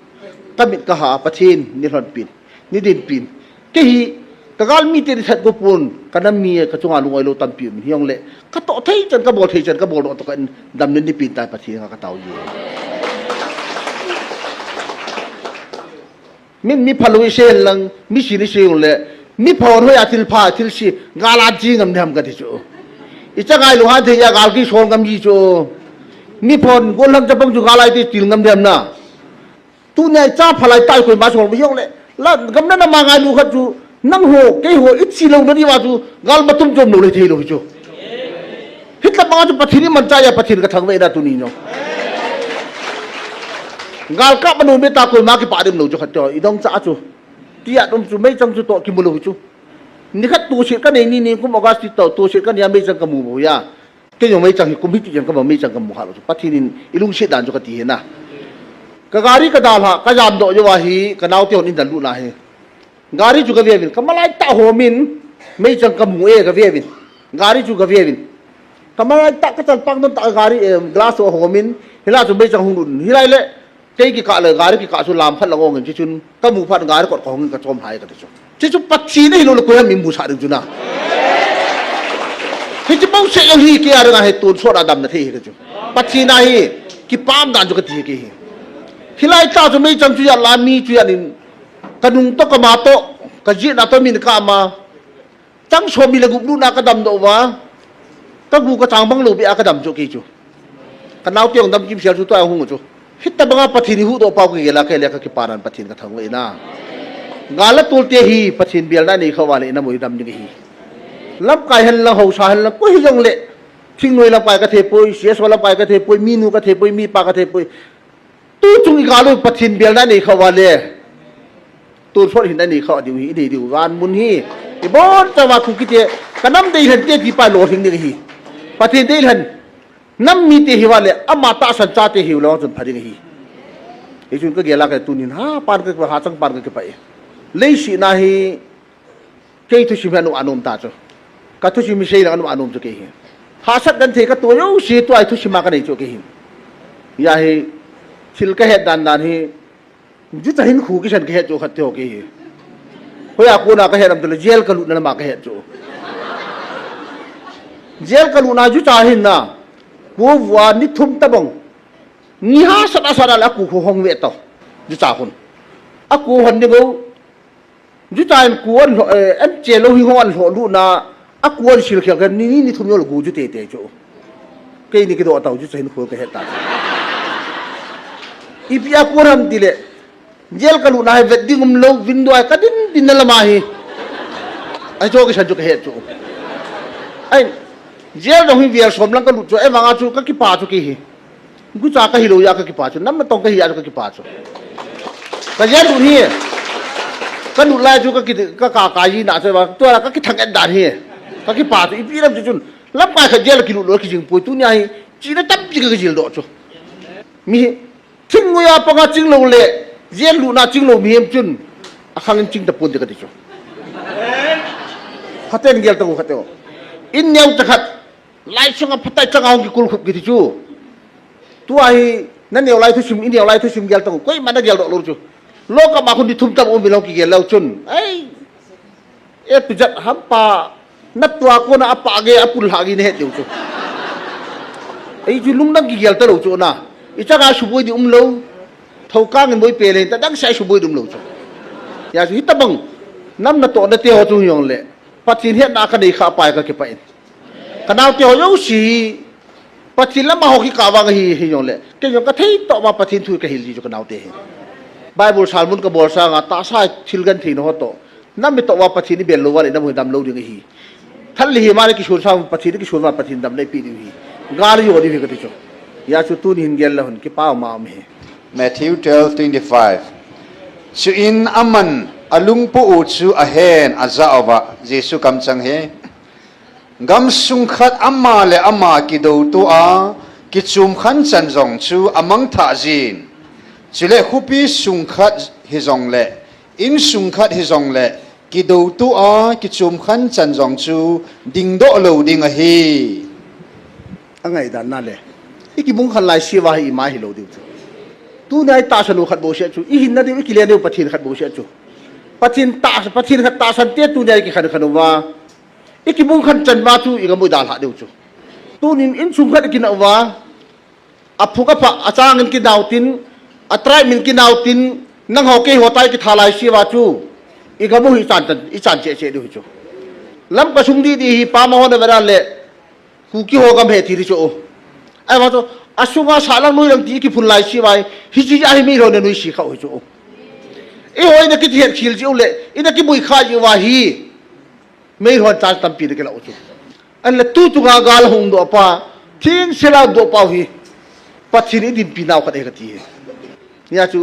ka mit ka ha pathin ni hon pin ni din pin ke hi ka gal mi te that go pun ka nam mi ka chunga lu ngoi lo tam pi mi hiong le ka to thei chan ka bol to ka dam ni pin ta pathin ka taw ye mi phalui se lang mi sini se le mi phon hoi atil pha atil si gala ji ngam dham ka thi chu i cha gai lu ha the ya gal ki song ngam ji chu mi phon gol lam cha bang ju gala ti til ngam dham na tu ne cha phalai tai koi ma song bi yong le แล้วกำนันมางานดูขัดจูนั่งโหเกยโหอิสิลงนั่นนี่ว่าจูกาลมาตุ้มจมลงเลยทีเลยจูฮิตละมาจูปะทินี่มันใจyaปะทินกระทังเวดาตุนี่เนาะกาลกะมนุเมตาคุยมากิปาดิมโลจูขัดจออีดงจ้าจูที่อะดมจูไม่จังจูโตกิมโลจูนี่ขัดตัวเชิดกันนี่กุมอากาศติโตตัวเชิดกันยังไม่จังกมูบ่ยาเกยยังไม่จังกุมฮิตยังก็ไม่จังกมูฮาโลจูปะทินินอีลุงเชิดดันจูกะตีนะกะการีกะดาลฮะกะยามโดอยู่ว่าฮีกะนาวเตียวนินดันลุนะเฮgari juga vievin kamalai tak homin mei chang kamu e ga vievin gari juga vievin kamalai tak kacal pang don tak gari glass o homin hila chu mei chang hungun hilai le kei ki ka le gari ki ka chu lam phat langong chi chun kamu phat gari kot khong ka chom hai ka chu chu patchi ne hilo ko mi mu sa ding chu na hi chu bang se yang hi ki ara he tun so da dam na the hi ka chu patchi na hi ki pam dan chu ka ti ki hilai ta chu mei chang chu ya la mi chu ya nin kanung to kamato kaji na to min ka ma chang so mi lagu lu na ka dam do wa ka gu ka chang bang lo bi a ka dam jo ki chu kanau tiong dam kim sia chu to hung chu hit ta banga pathini hu do pau ki la ke le ka ki paran pathin ka thang le na gala tul te hi pathin bial na ni khawale na moi dam ni hi lap kai han la ho sa han la ko hi jong le thing noi la pai ka the poi sia so la pai ka the poi mi nu ka the poi mi pa ka the poi tu chung i galu pathin bial na ni khawaleตัวชดหินได้นี่เขาดิวฮีดิววันมุนฮีอีบอนจะว่าคุกิเตกันน้ำได้เห็นเตี้ยที่ไปโหลทิ้งนี่ฮีปฏิได้เห็นน้ำมีเตี้ยฮิวาเลอามาตาสันจ่าเตี้ยฮิวแล้วจนพอดีฮีไอ้ชุนก็เกล้ากันตุนินฮะปานก็หาจังปานก็ไปเลยสินะฮีเกี่ยทุชิมอนุอนุมตาจ้ะกัทุชิมิเชียอนุอนุมจ้ะเกี่ยหาสักกันเทก็ตัวโยสิตัวไอ้ทุชิมากันไอ้จ้ะเกี่ยยาฮีชิลก็เห็ดดันฮีจุดจะเห็นคู่กิฉันก็เห็นโจขัดเที่ยวกี่เพราะอยากกูน่าก็เห็นอันตัวเจลกลุนั่นมาก็เห็นโจเจลกลุน่าจุดจะเห็นนะกูว่านิทุมตะบงนี่ฮะสระแล้วกูคู่ห้องเวทต่อจุดจะคนอ่ะกูหันนี่กูจุดจะเห็นกูอันเจลหิ้งอันหัวลุน่ะอ่ะกูอันสิลเขียวกันนี่ทุมโยลกูจุดเตะโจเกี่ยนี่ก็โดดต่อจุดจะเห็นคู่ก็เห็นตาอีพีอากูทำดีเลยเจลกลุน่าเวดดิ้งมโลวินโดไอ้กัดินดินนั่นละมาฮีไอ้โจก็ฉันจุกเหตุโจไอ้เจลตรงที่เวียร์สมลังกลุโจไอ้วางอาจูก็กี่ป่าจุกี่ฮีกูจากก็ฮิโลยาก็กี่ป่าจูนั่นมันต้องก็ฮิยาก็กี่ป่าจูก็เจลดูนี่ก็หนุนไล่จูก็กี่ก็กากายีน่าใช่ป่ะตัวละก็กี่ทางแอนดานี่ก็กี่ป่าจูอีพีนั่นจุนรับไปก็เจลกิโลก็จริงป่วยตัวนี้ฮีจีน่าตับจีก็เจลโดจูมีทิ้งกูยาปังอาจิงโลเล่เจลลูน่าจิงโลมีเอ็มจุนอาคางจิงตะปุ่นเด็กดิจูขัดเองเกลตังขัดเองอินเนียวจะขัดไล่ช่างพัดไตจังเอากี่กุลขุบกี่ดิจูตัวไอ้นั่นเนียวไล่ทุชิมอินเนียวไล่ทุชิมเกลตังก็ยังมันได้เกลดอกลูจูโลกมาคนที่ทุ่มตะอุ่นไปเรากี่เกลเราจุนไอ้ปิจัดฮัมปานัดตัวคนน่ะปากเกอปุลหากินเหตุจูไอ้จุลุงนั่งกี่เกลตะลูจูน่ะอีจังอาชุบวยดิเราทว่ากันบ่อยเปลี่ยนแต่ดังใช้ชุบวยดุมโลจูอย่าสิตะบังน้ำน่ะโตน่ะเตียวจูยองเลยปัจจินเฮ็ดนาคันได้ข้าไปก็เก็บไปขณะเตียวอยู่สิปัจจินละมาหอกกาวางฮียองเลยเกยองก็เทตอมาปัจจินทุยก็ฮิลจูก็นาวเตไบเบิลซาลมุนก็บอกซะตาซาทิลกันทีโนฮอตน้ำมีตอว่าปัจจินนี่เบลโลวะเลยน้ำมือดำโลดิงฮีทันลีมาเลยกิชวนซาปัจจินกิชวนมาปัจจินดำเลยปีดิฮีกาลิโอดิฮีก็ติจูอย่าชุตุนหินเกลละหุนกิป้าวมาเม Matthew 12:25 Su in aman alung pu chu ahen azawa Jesu kam chang he gam sung khat amma le amma ki do tu a ki chum khan chan jong chu amang tha jin chile khupi sung khat hi jong le in sung khat hi jong le ki do tu a ki chum khan chan jong chu ding do lo ding a hi angai dan na le iki bung khan lai siwa hi ma hi lo diu tu nai ta sanu khat bo se chu I hin na diu ki le diu pathin khat bo se chu pathin khat ta san te tu nai ki khan wa iki bung khan chan ma chu I ga mu dal ha diu chu tu nin in sung khat ki na wa aphuka pa achang in ki daw tin atrai min ki naw tin nang ho ke ho tai ki thalai siwa chu I ga mu hi chan che diu chu lam ka sung di hi pa ma ho na vera le ku ki ho gam he thi ri chu ai ma chu asunga salang noi lang ti ki phun lai si wai hi chi ai mi ro ne noi si kha ho chu เอ้ยนักกิจเหตุขิลจิวเล่อินักกิบุยข้าอยู่ว่าฮีไม่รอนจานตั้มปีนักเล่าจุอันละตู้ตุงากาลหงดอป้าทิ้งเสลาดอป้าฮีปัจจินดินปีนาวกันเอกตียาจู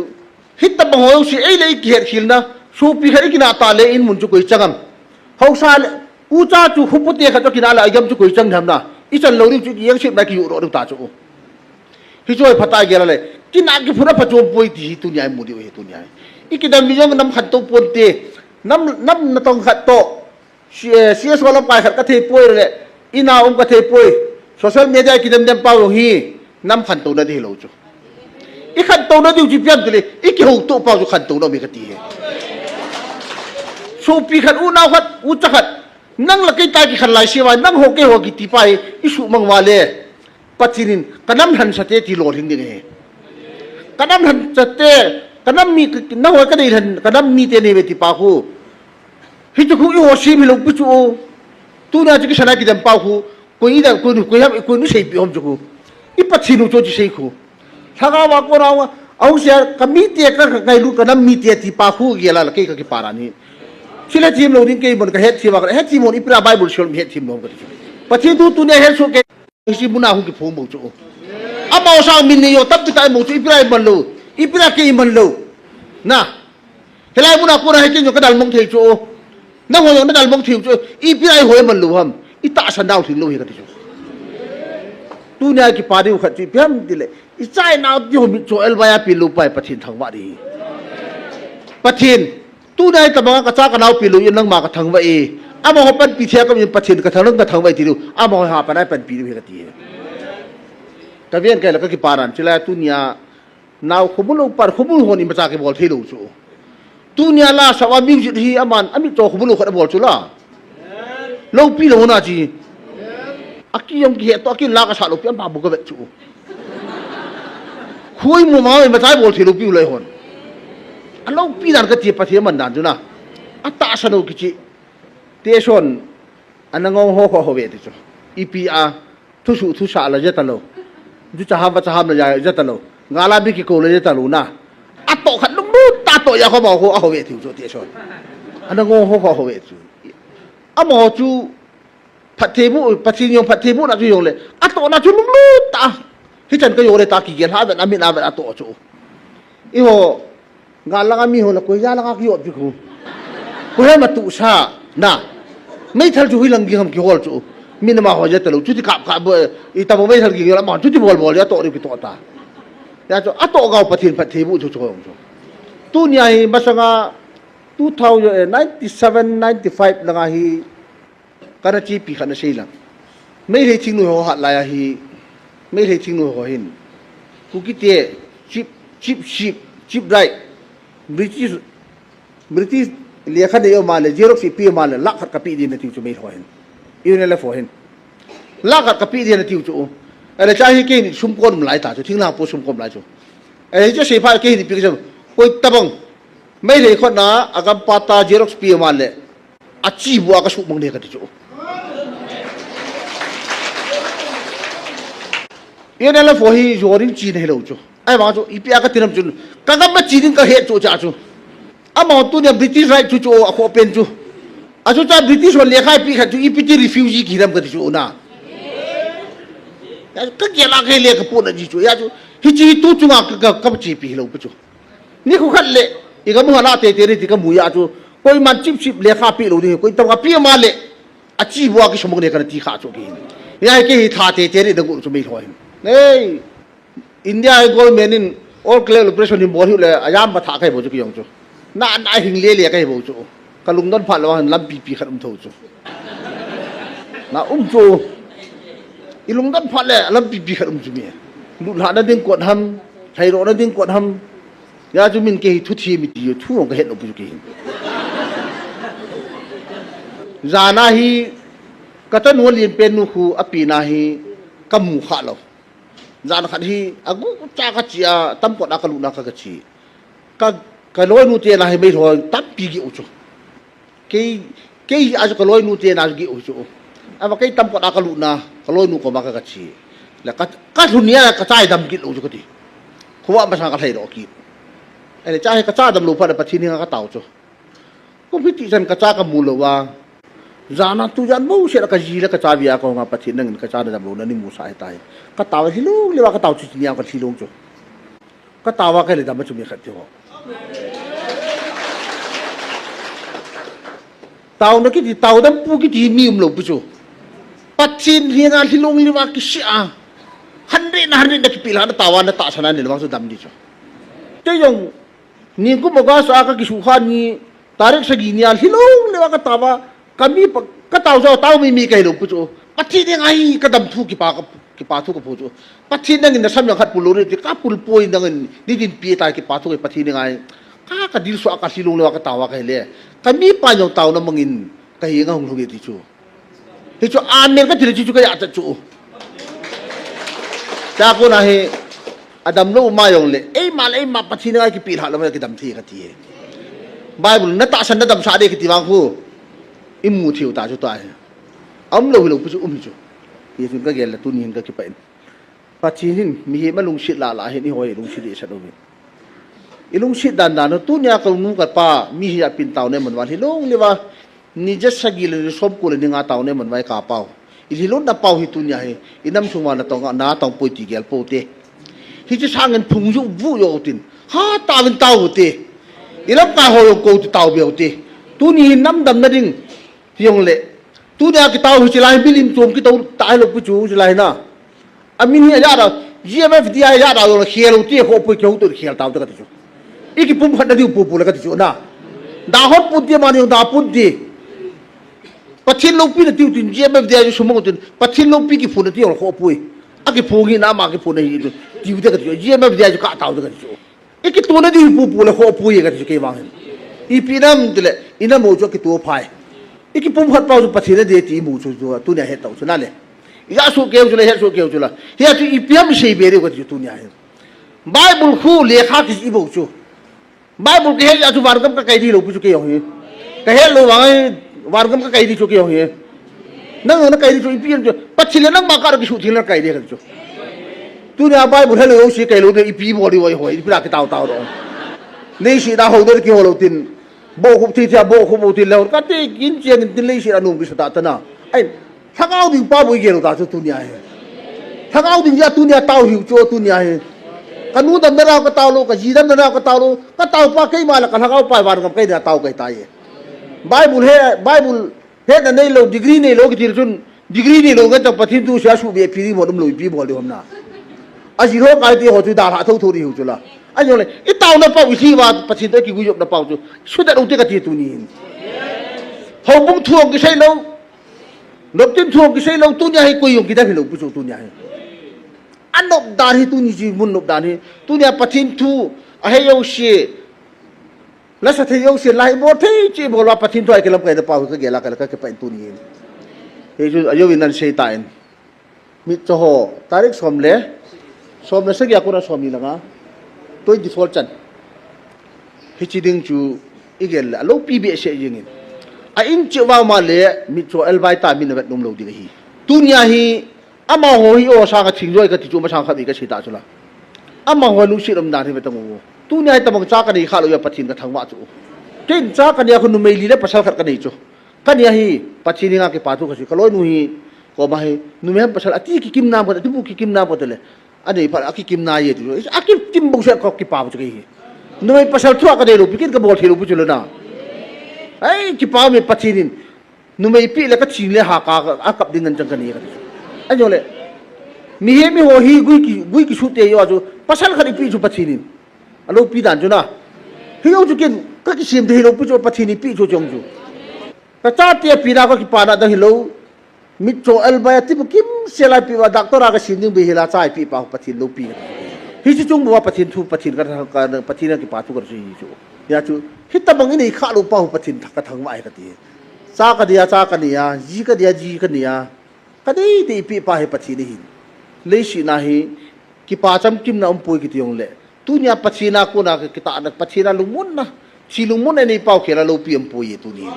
ฮิตตบังโฮสิเอ้ยเลยกิเหตุขิลนะสูปีเหตุกินาตาเลอินมุนจุกุยจังเขาซาเลอูจ้าจูหุบปุตเตะขัดจุกินาเลไอ้ยำจุกุยจังทำนะอีจันเราดิจุยังเชื่อไม่กี่ยูโรดูตาจูฮิจอยพัตตาเกลเลยกินอากิพุระพัจจมป่วยที่ตุนยายมุดีโอตุนยายอีกดันมีอย่างน้ำขัดโตปนเตน้ำนตองขัดโตเสียสวรรค์ไปขัดกระเทป่วยเลยอีน่ากระเทป่วยโซเชียลมีเดียกินน้ำเปล่าฮีน้ำขัดโตนั่นที่เราจูอีขัดโตนั่นที่จีบยันตัวเลยอีกหูโตเปล่าจูขัดโตนั่นมีกติเหสูปีขัดอูน่าขัดอูจักขัดนั่งลักกี้ตายกิขัดไหลเสียวันนั่งหกเกหัวกิติไปอีสุมังวาเล่ปัจจินินกันน้ำหันสเตติโลหินยังไงกันน้ำหันสเตกันน้ำมีนั่งหัวกันได้หันกันน้ำมีเตนีเวติปาคูฮิจุคุอีหัวชีมิลงปิจูตูน่าจะกิชนะกิดัมปาคูคุยได้คุยฮับคุยนุ่งเสียปีอมจุคุอีปัจจินุโจจิเสียคูถ้าเราว่าคนเราเอาเสียกันมีเตียกันไงรู้กันน้ำมีเตียติปาคูเกี่ยละลักกี้กันกี่ปารานี่สิเลทีมเราดิ้งเกย์มันก็เฮดทีมว่าเฮดทีมมันอีปราไบเบิลชอลมีเฮดทีมน้องกันปัจจินุตูเนี่ยเฮดสุเกisi muna hong ki phom chu ama sa min ni yo tab ti tai mo chu iprai man lo ipra ke man lo na helai muna ko ra he kin yo kadal mong thei chu na ho yo na dal mong thei chu iprai hoi man lo ham ita san dau thing lo he ka ti chu tu nya ki pa ri khat ti pyam dile i chai na yo mi chu el baya pi lu pai pathin thang wa ri pathin tu dai ta ma ka cha ka nau pi lu yin nang ma ka thang wa eอามาเป็นปีเทียก็มีประเทศกระทั่งเรื่องกระทั่งไปที่ดูอามาหาไปได้เป็นปีเดียวกันทีแต่เวียนแกแล้วก็กี่ปารันชิลาตุนียนาวขบุลปาร์ขบุลคนอิมจากบอลที่ดูชูตุนียลาสวามิงจิตฮีอามันอามิโตขบุลคนบอลชูล่าเราปีเราหน้าจีอากิยมกิเหตุอากิลากระชากเราปีอันบาบุกเวชูคุยมัวมาอิมจากบอลที่เราปีเลยคนอันเราปีนั้นก็จีประเทศมันนั่นจูนะอัตตาสนุกกิจเตชอนอันนั้นงงหัวหัวเวทีจ้ะอีพีอาทุสุทุสาละเจตันโลจุจะหามจะหามละเจตันโลงาลาบิกิโกละเจตันโลนะอัตโตขัดลุงลูตาโตยาเขาบอกหัวหัวเวทีจ้ะเตชอนอันนั้นงงหัวหัวเวทีอ่ะมอจูพัดเทบุพัดซิญงพัดเทบุน่ะจุยงเลยอัตโตน่ะจุลุงลูตาที่ฉันก็โยเลยตากี่เกียร์หาแบบอามินาแบบอัตโตจูอีโหงานละก็มีหัวละกุยยาละก็กี่อดจุกุกุยให้มาตุชานะไม่ทันจุยลังกิมกี่ฮอลจูมินมาหัวเจตลูจุดที่ขับอีตาโมไม่ทันกี่ละมันจุดที่บอลยาโตรีบตัวตายาจูอัตโตเกาปะทินพัดเทบุจุจูงจูตู้เนี่ยมาสัง2097-95ละฮีการจีปีขันเชลังไม่ได้ทิ้งหนูหัวหัดลายฮีไม่ได้ทิ้งหนูหัวหินกูคิดเตะชิปไรบริติชเลี้ยขันเดียวมาเลยเจรอกสิปีมาเลยลักขัดกับปีดีนติวจูไม่หัวหินอีนั่นแหละหัวหินลักขัดกับปีดีนติวจูอะไรจะให้กินชุมก้นมันไหลตาจูทิ้งล่างปูชุมก้นไหลจูไอ้เจ้าเสียพายกินปีกจูคุยตะบังไม่ได้คนน่ะอากาศปาตาเจรอกสิปีมาเลยอาชีพวัวก็สุกมังเดียกันจูये ना ला फोही जोरिन चीन है लोचो ऐ वहाँ जो इपिया का तिरम चुन कगम में चीन का हेड चो चाचो अब माउंटू ने ब्रिटिश राइट चो चो अखो पेन चो अचो चा ब्रिटिश वाले खाए पी खाए चो इपिटी रिफ्यूजी कीरम कर चो ना यार क्या लागे ले का पोना जी चो यार चो हिची तू चुंगा कब चीपी लो बचोนี่เขาขัดเลยอีกก็มึงหน้าเตะเตะที่ก็มุยอาจูकोईมันचिप ले खा पी लो नहीं कोई तब का पी माले अच्छी बुआ की शमुक ने कर ती खा चुकी है यहाँ के ही था ते तेरे दंगुल चुमे होए नहीं India government in all clear operation in बोल ले आयाम बता के बोचो की योंचो ना हिंगले ले के बोचो कलुंगदन फाल वा लम पी खरम थोचो ना चो इलुंगदन फाल ले लम पी खरम चुमे लुला ना दिन कोट हम थाइरो ना दिन कोट हम या जो मिन के ही थुथी मिटी थु के हेड ओपु के जाना ही कतन वलिन पेनु खु अपी ना ही कमु खा लो जान खन ही अगु चा का चिया तम को नाकलु ना का छि का लोय नु ते ना ही मै थो तप पी गी उचो के आज का लोय नु ते ना गी उचो अब के तम को नाकलु ना का लोय नु को मा का छि ल का दुनिया का चाय दम गी उचो कति खुवा बसा का थै रो की anh cha hay kacha dam lo pa da pathin nga ka tau cho ko piti jan kacha ka mulawa zana tu jan bo se ka ji la kacha bia ko nga pathin nang kacha da dam lo na ni mu sai tai ka tau hilung lewa ka tau chi ni ka hilung cho ka tawa ka le dam chu mi khat jo tau na ki tau dam pu ki ti mi lo pu cho pathin hinga hilung lewa ki sia hanre na ki pila na tawa na ta sana ni lo so dam di cho te yong ni ko moga sa ka ki su khan ni tarik sa ginial hilong lewa ka tawa kami ka taw so taw mi kai lo pu cho pathin ni ngai ka dam thu ki pa thu ko pu cho pathin nang na sam yang khat pulu ri ka pul poi nang ni din pi ta ki pa thu ki pathin ni ngai ka dil so ka silong lewa ka tawa kai le kami pa yong taw na mangin kai nga hong lu ti chu ti chu amen ka ti chu ka ya ta chu ta ko na he adam lo ma yong le ei ma pathin ngai ki pi ha lo ma ki dam thi ka ti bible na ta san na dam sa de ki ti wang hu imu thiu ta chu ta am lo pu chu chu ye sun ka gel la tu ni ka ki pa in pathin mi he ma lung shit la he ni hoi lung shit sa do mi ilung shit dan dan tu nya ka nu ka pa mi hi pin taw ne man wa hi long le wa ni ja sagil ni sob ko le ni nga taw ne man wai ka pau i hi lon da pau hi tu nya he inam sungwa na tong na tong poi ti gel po te hi chi sangen phung yu vu yo tin ha ta win taw te ilam ka ho yo ko taw be te tu ni nam dam na ding yong le tu nya ki taw hi chi lai bilim chom ki taw ta lo pu chu chi lai na amin hi ya da gmf dia ya da yo khel te ho pu ko to khel taw ta ka chu iki pum khat na di pu la ka chu na da hot pu dia ma ni da pu di pathin lo pi na tiu tin gmf dia ju sumong tin pathin lo pi ki fu na ti ho pu aki pu gi na ma ki fu na hi tiu ta ka chu gmf dia ju ka taw ta ka chu iki to na di pu la ho pu ye ka chu ke ma i pi nam de le ina mo jo ki to phai iki pum khat pau ju pathin na de ti mu chu chu tu nya he taw chu na le ya su ke chu le he su ke chu la he tu i pi am sei be re ko tu nya he bible khu le kha ki i bo chu bible ke he ya chu wargam ka kai di lo pu chu ke yo he ka he lo wang wargam ka kai di chu ke yo he nang na kai di chu i pi am chu pathin nang ma ka ro ki su thil na kai de ka chu tu nya bible he lo si kai lo de i pi bo di wai hoi i pra ki taw taw ro nei si da ho de ki ho lo tin bo khu thi thia bo khu bo tin lo ka te kin chen tin lei si anung ki sa ta na ai thangau ding pa bo ge lo ta chu tu nya he thangau ding ya tu nya taw hiu chu tu nya he kanu dam na ra ka taw lo ka ji dam na ra ka taw lo ka taw pa kai ma la ka thangau pa war ngam kai na taw kai ta ye bible he na nei lo degree nei lo ki tir chun degree nei lo ga ta pathin tu sha su be phi mo dum lo pi bo le hom na a ji ro kai ti ho chu da ha tho tho ri hu chu la anh nói ít tàu nó bảo gì mà bắt xin tới cái quy nó bảo chứ suốt đời đầu tiên cái gì tụi nhìn hầu bung thuồng cái say lâu nộp tiền thuồng cái say lâu tụi nhà hay quy dùng cái đó thì lâu bung tụi nhà hay anh nộp đàn thì tụi gì muốn nộp đàn thì tụi nhà bắt xin thu hay yêu xe là sao thấy yêu xe lại bỏ thế chỉ bỏ là bắt xin thu ai cái làm cái đó bảo cái gì là cái phải tụi nhìn thì chứ yêu viên anh say tại mít cho họ tarik xóm lẽ sẽ gì cũng là xóm gì là ngã tôi default chân hi chi ding chu igel lo pb se yingin a in chu wa ma le mi cho el vai ta min vet num lo di hi tunya hi ama ho hi o sa ka thing roi ka ti chu ma sang kha bi ka sita chula ama ho lu si ram da thi betang wo tunya ta bang cha ka ni kha lo ya pathin ka thang wa chu tin cha ka ni khu nu mei li le pasal khat ka nei chu ka ni hi pathin nga ke pa tu ka si ka loi nu hi ko ma hi nu me pasal ati ki kim na ko tu bu ki kim na ko le anh phải aki kim na ye tu aki kim bung se ko ki pa bu chi noi pasal thua ka de lu pikin ka bol thilu bu chulu na ai ki pa me pathinin nu mei pi la ka chin le ha ka akap ding an chang ka ni ka anh yo le mi he mi ho hi gui ki su te yo ju pasal khari pi ju pathinin alo pi dan ju na hi yo ju kin ka ki sim de hi lo pu ju pathini pi ju jong ju ka cha te pi na ko ki pa na da hi lo mit cho elba ti kim sela pi wa doctor aga sin ding bi hila chai pi pa pathin lo pi hi chi chung bo pathin thu pathin ka pathin ki pa thu ka ji chu ya chu hita bang ni kha lo pa pathin ka thang mai ka ti cha ka dia cha ka ni ya ji ka dia ji ka ni ya ka dei ti pi pa he pathin hi le shi na hi ki pa cham kim na poi ki tiong le tu nya pathina ko na ki ta na pathina lumun na si lumun ni pau khela lo pi poi tu ni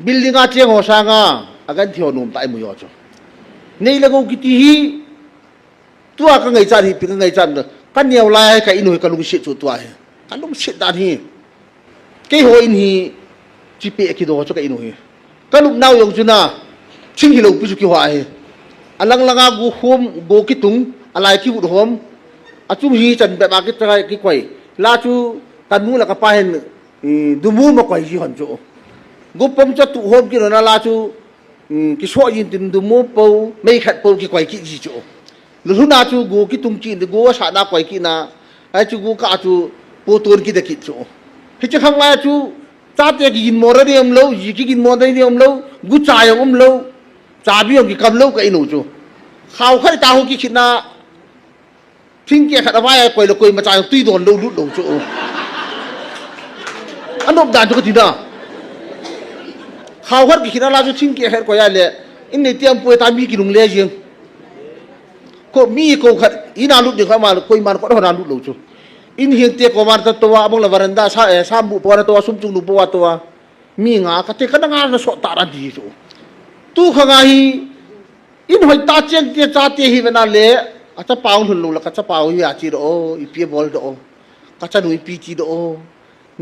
building a cheng ho sanga agan thio num tai mu yo cho nei la go ki ti hi tu a ka ngai chan hi pi ka ngai chan กันเหนียวลายกับอินุยกับลุงเสียจุดตัวกันลุงเสียด้านนี้เกี่ยวอินฮีจีเปะกิโดจุกับอินุยกันลุงน่าวยงจุน่าชิงฮิโลปิจุกิวายอันลังลังอากูโฮมกูกิตุงอะไรที่อุดโฮมอาจุฮีจันแบบอากิตระกิควายลาจูกันมูละกับไปเห็นดูมูมาควายจีฮันโจกูผมจะตุโฮมกิโลนาลาจูกิสวยินตินดูมูปูไม่ขัดปูกิควายกิจีโจลุนาจูกูกิตุงจีนกูว่าชาดาควายกินาไอจูกูกาจูปูตัวกิเด็กกิโจฮิจข้างไลจูจ้าเตกินมอร์เรียมโลยิกินมอร์เรียมโลกูจ่ายอมโลจ่าบิยงกิกำโลกับอินูจูข่าวข้าตาหูกิคิดนาทิ้งเกี่ยขัดเอาไว้ควายละควายมาจ่ายตีโดนโลลุดโลจูอันนั้นด่านจุกทีน่าข่าวข้ากิคิดนาลาจูทิ้งเกี่ยขัดควายเลยอินเดียมป่วยตามมีกินุงเลี้ยงก็มีก็ขัดอินาลุดยังเข้ามาควายมันก็ต้องนาลุดโลจูอินเฮียงเตียกมาตัดตัวบังละวารันดาสามบุปผาตัวสุ่มจุงบุปผาตัวมีงาคัดเตะกันงานสอตารันดีจูตู้ข้างฮีอินหอยตาเจียงเตียจ่าเตียฮีเวนันเล่อาจจะเป่าหุ่นลุงละก็จะเป่าฮีอาจีโรอีพีบอลโดก็จะหนุ่ยพีจีโด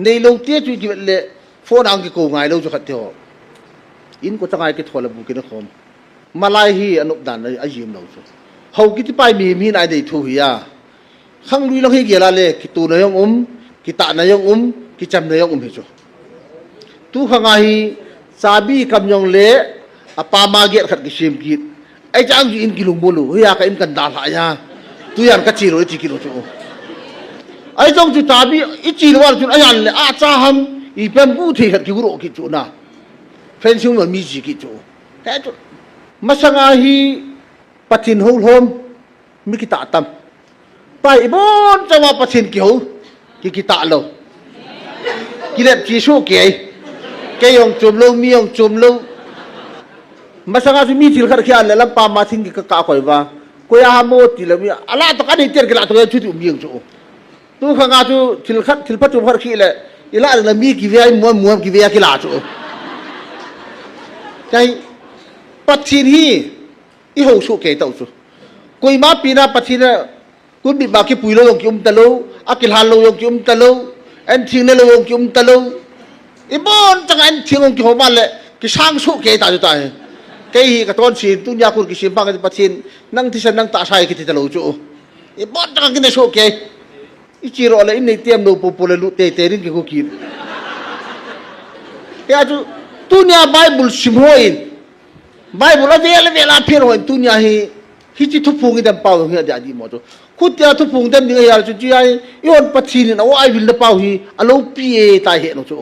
ในโลกเตี้ยจุยจีเล่โฟนอังกิโกงไงโลกจุขัดเดียวอินก็จะไงกิทวลบุกินคมมาไล่ฮีอนุบดันไอยิมโลกจูเขากิที่ไปมีนายเดทูฮีอาข้างลุยเราให้เกี่ยละเลยกิตูนายงกิตานายงกิจำนายงเหรอตู้ข้างฮีซาบีคำยองเล่ปามาเกียรขัดกิชิมกิดไอ้จ้างอินกิลุงบลูเฮียก็อินกันดาลายาตุยันกัจจิโร่จิกิโร่จูไอ้จ้องจุตาบีอิจิโร่จุนอายันเลยอาจ้าฮัมอีเป็นผู้ที่ขัดกิกุโร่กิจูนะเฟนซิ่งมันมีจิกิจูแต่จุมาสังอาฮีปัจจินโฮลโฮมมีกิตาตัมไปบนจังหวะปัจจินเกี่ยวกิตาโลกิเลสจีชูเกย์เกยองจุมโลมียองจุมโลมาสังอาจุมีจิลขัดขี้อันเลยลำปามาทิ้งกิกะคอยว่าคุยอาโมติลมีอะไรต่อกันนี่เจอกันละตัวชุดมียองจูตู้ข้างอาจูจิลขัดจิลพัดจุมขัดขี้เลยอีละอะไรมีกิเวียมัวกิเวียกิลาจูใจปัจจินฮีอีหูชูเกย์ตัวจูคุยมาปีน่าปัจจินคุณบิบากิปุยโลยงกิตะโลอากิลฮัลโลยงกิตะโลเอ็นทิงเนโลยงกิตะโลอีบอนจังเอ็นทิงยงกิหัวมันเลยกิช่างชูเกย์ตายจุดตายเกย์กับต้นชีตุนยาคุณกิชิมปังกันปัจจินนั่งที่ฉันนั่งตาชายกิตะโลจูอีบอนจังกินชูเกย์อีจิโร่เลยอินในเตียมโนปุปุเลลุเตเตรินกิคุกินเฮ้ยจูตุนยาไบเบิลชิมโฮอินไบเบิลเวลาเพียรโฮอินตุนยาฮิจิทุพงอินเดมเป่าเฮียเดียดีหมดคุดยาทุพงเดมนี่ยาจูจีไอย้อนปัจจินนะว่าไอวิลเดเป่าฮีอโลปีเอตายเหตุโนจู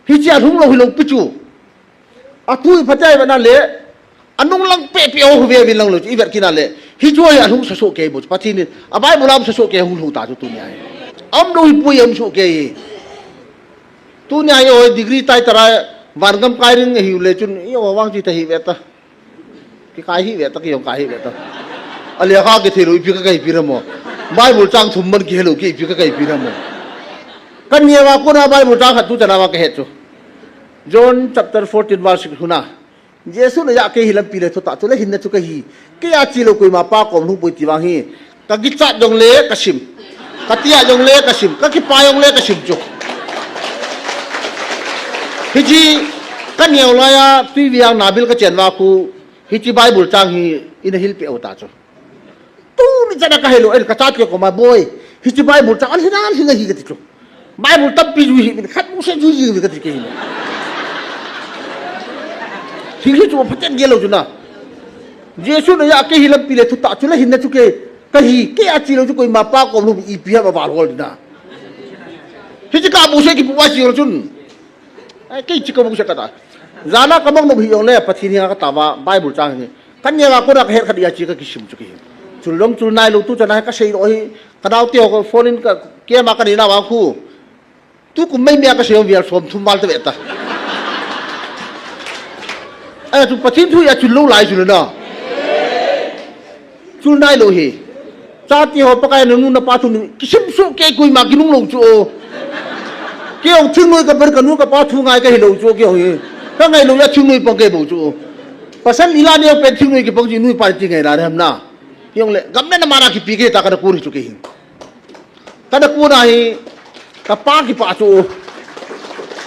ฮิจิอาทุ่งโลฮิโลปิจูอาตุยพระเจ้าวันนั้นเลยอันนุ่งลังเปะโอเววินลังโลจูอีเวร์กินาเลยฮิจวยอันนุ่งสะโซเกย์บุตรปัจจินอาไบบุลามสะโซเกย์หุ่นหุ่นตาจูตุนยาอัมโนฮิปุยอัมโซเกย์ตุนยาโอดีกรีตายตระวันกำไกริงฮิวเลจุนโยว่างจิตฮิเวตากิกายฮิเวตากิยองกายฮิเวตาอันเลี้ยข้ากิเทลุอีพิกะกายพิรามไบบุลจังทุ่มมันกิเฮลุกิอีพิกะกายพิรามกันเนียว่าคนอาไบบุลจังขัดตุจนาว่าเกเหตุJohn chapter 14 verse 6 Yesu na ya ke hilam pile to ta to le hinna chu ka hi ke ya chi lo koi ma pa kom lu pui ti wang hi ka gi cha jong le ka sim ka tia jong le ka sim ka ki pa jong le ka sim chu hi chi ka niaw la ya tui wiang nabil ka chen wa ku hi chi bible chang hi in hil pe ota chu tu ni jana ka helo el ka chat ke ko ma boy hi chi bible chang an hinan hi hi ka ti chu bible tap pi ju hi min khat mu se ju ji ka ti ke hiทิ้งที่จูบพัดเจนเกลูจุนะเยซูเนี่ยอยากให้ฮิลัมปีเลทุตตาจุเลหินนะจุเกกะฮีเกอาจิโลจุกอยมาป้าก็ลูกอีพีฮะมาบาลฮอลนะที่จะกาบูเซกิปุวาจิโลจุนไอ้เกจิกบูเซกตาจานะกำมังนบฮิยองเล่ปัทนีฮะก็ตาว่าไบเบิลจางนี่กันเนี่ยว่าคนรักเฮดคดีอาจิกกิชิมจุกจุลลงจุลนายลูกตุจนะก็เชยโรฮีกระดาวเตียวก็โฟนินก็เกี่ยมากันนี่นะว่าคู่ตุกุไม่มีอะไรก็เชยวิอาสมทุมมาลเตเวตาไอ้จุดปัจจินทุยจุดลู่ไหลจุดเลยนะจุดไหนโลหิชาติหัวปะกายนุ่งนับปาทุนกิชิมสุเกยกุยมากินุงลงจูเกี่ยวทิ้งนุยกับเบอร์กันนุ่งกับปาทุงไงก็เฮโลจูเกี่ยวหิถ้าไงโลยทิ้งนุยปังเกยบูจูภาษาลีลาเนี่ยเป็นทิ้งนุยกับปังจีนุยปาจริงไงนะเห็นนะ yong le gamna na mana ki pige ta kana puri chu ke hin kana ku na hi ka pa ki pa chu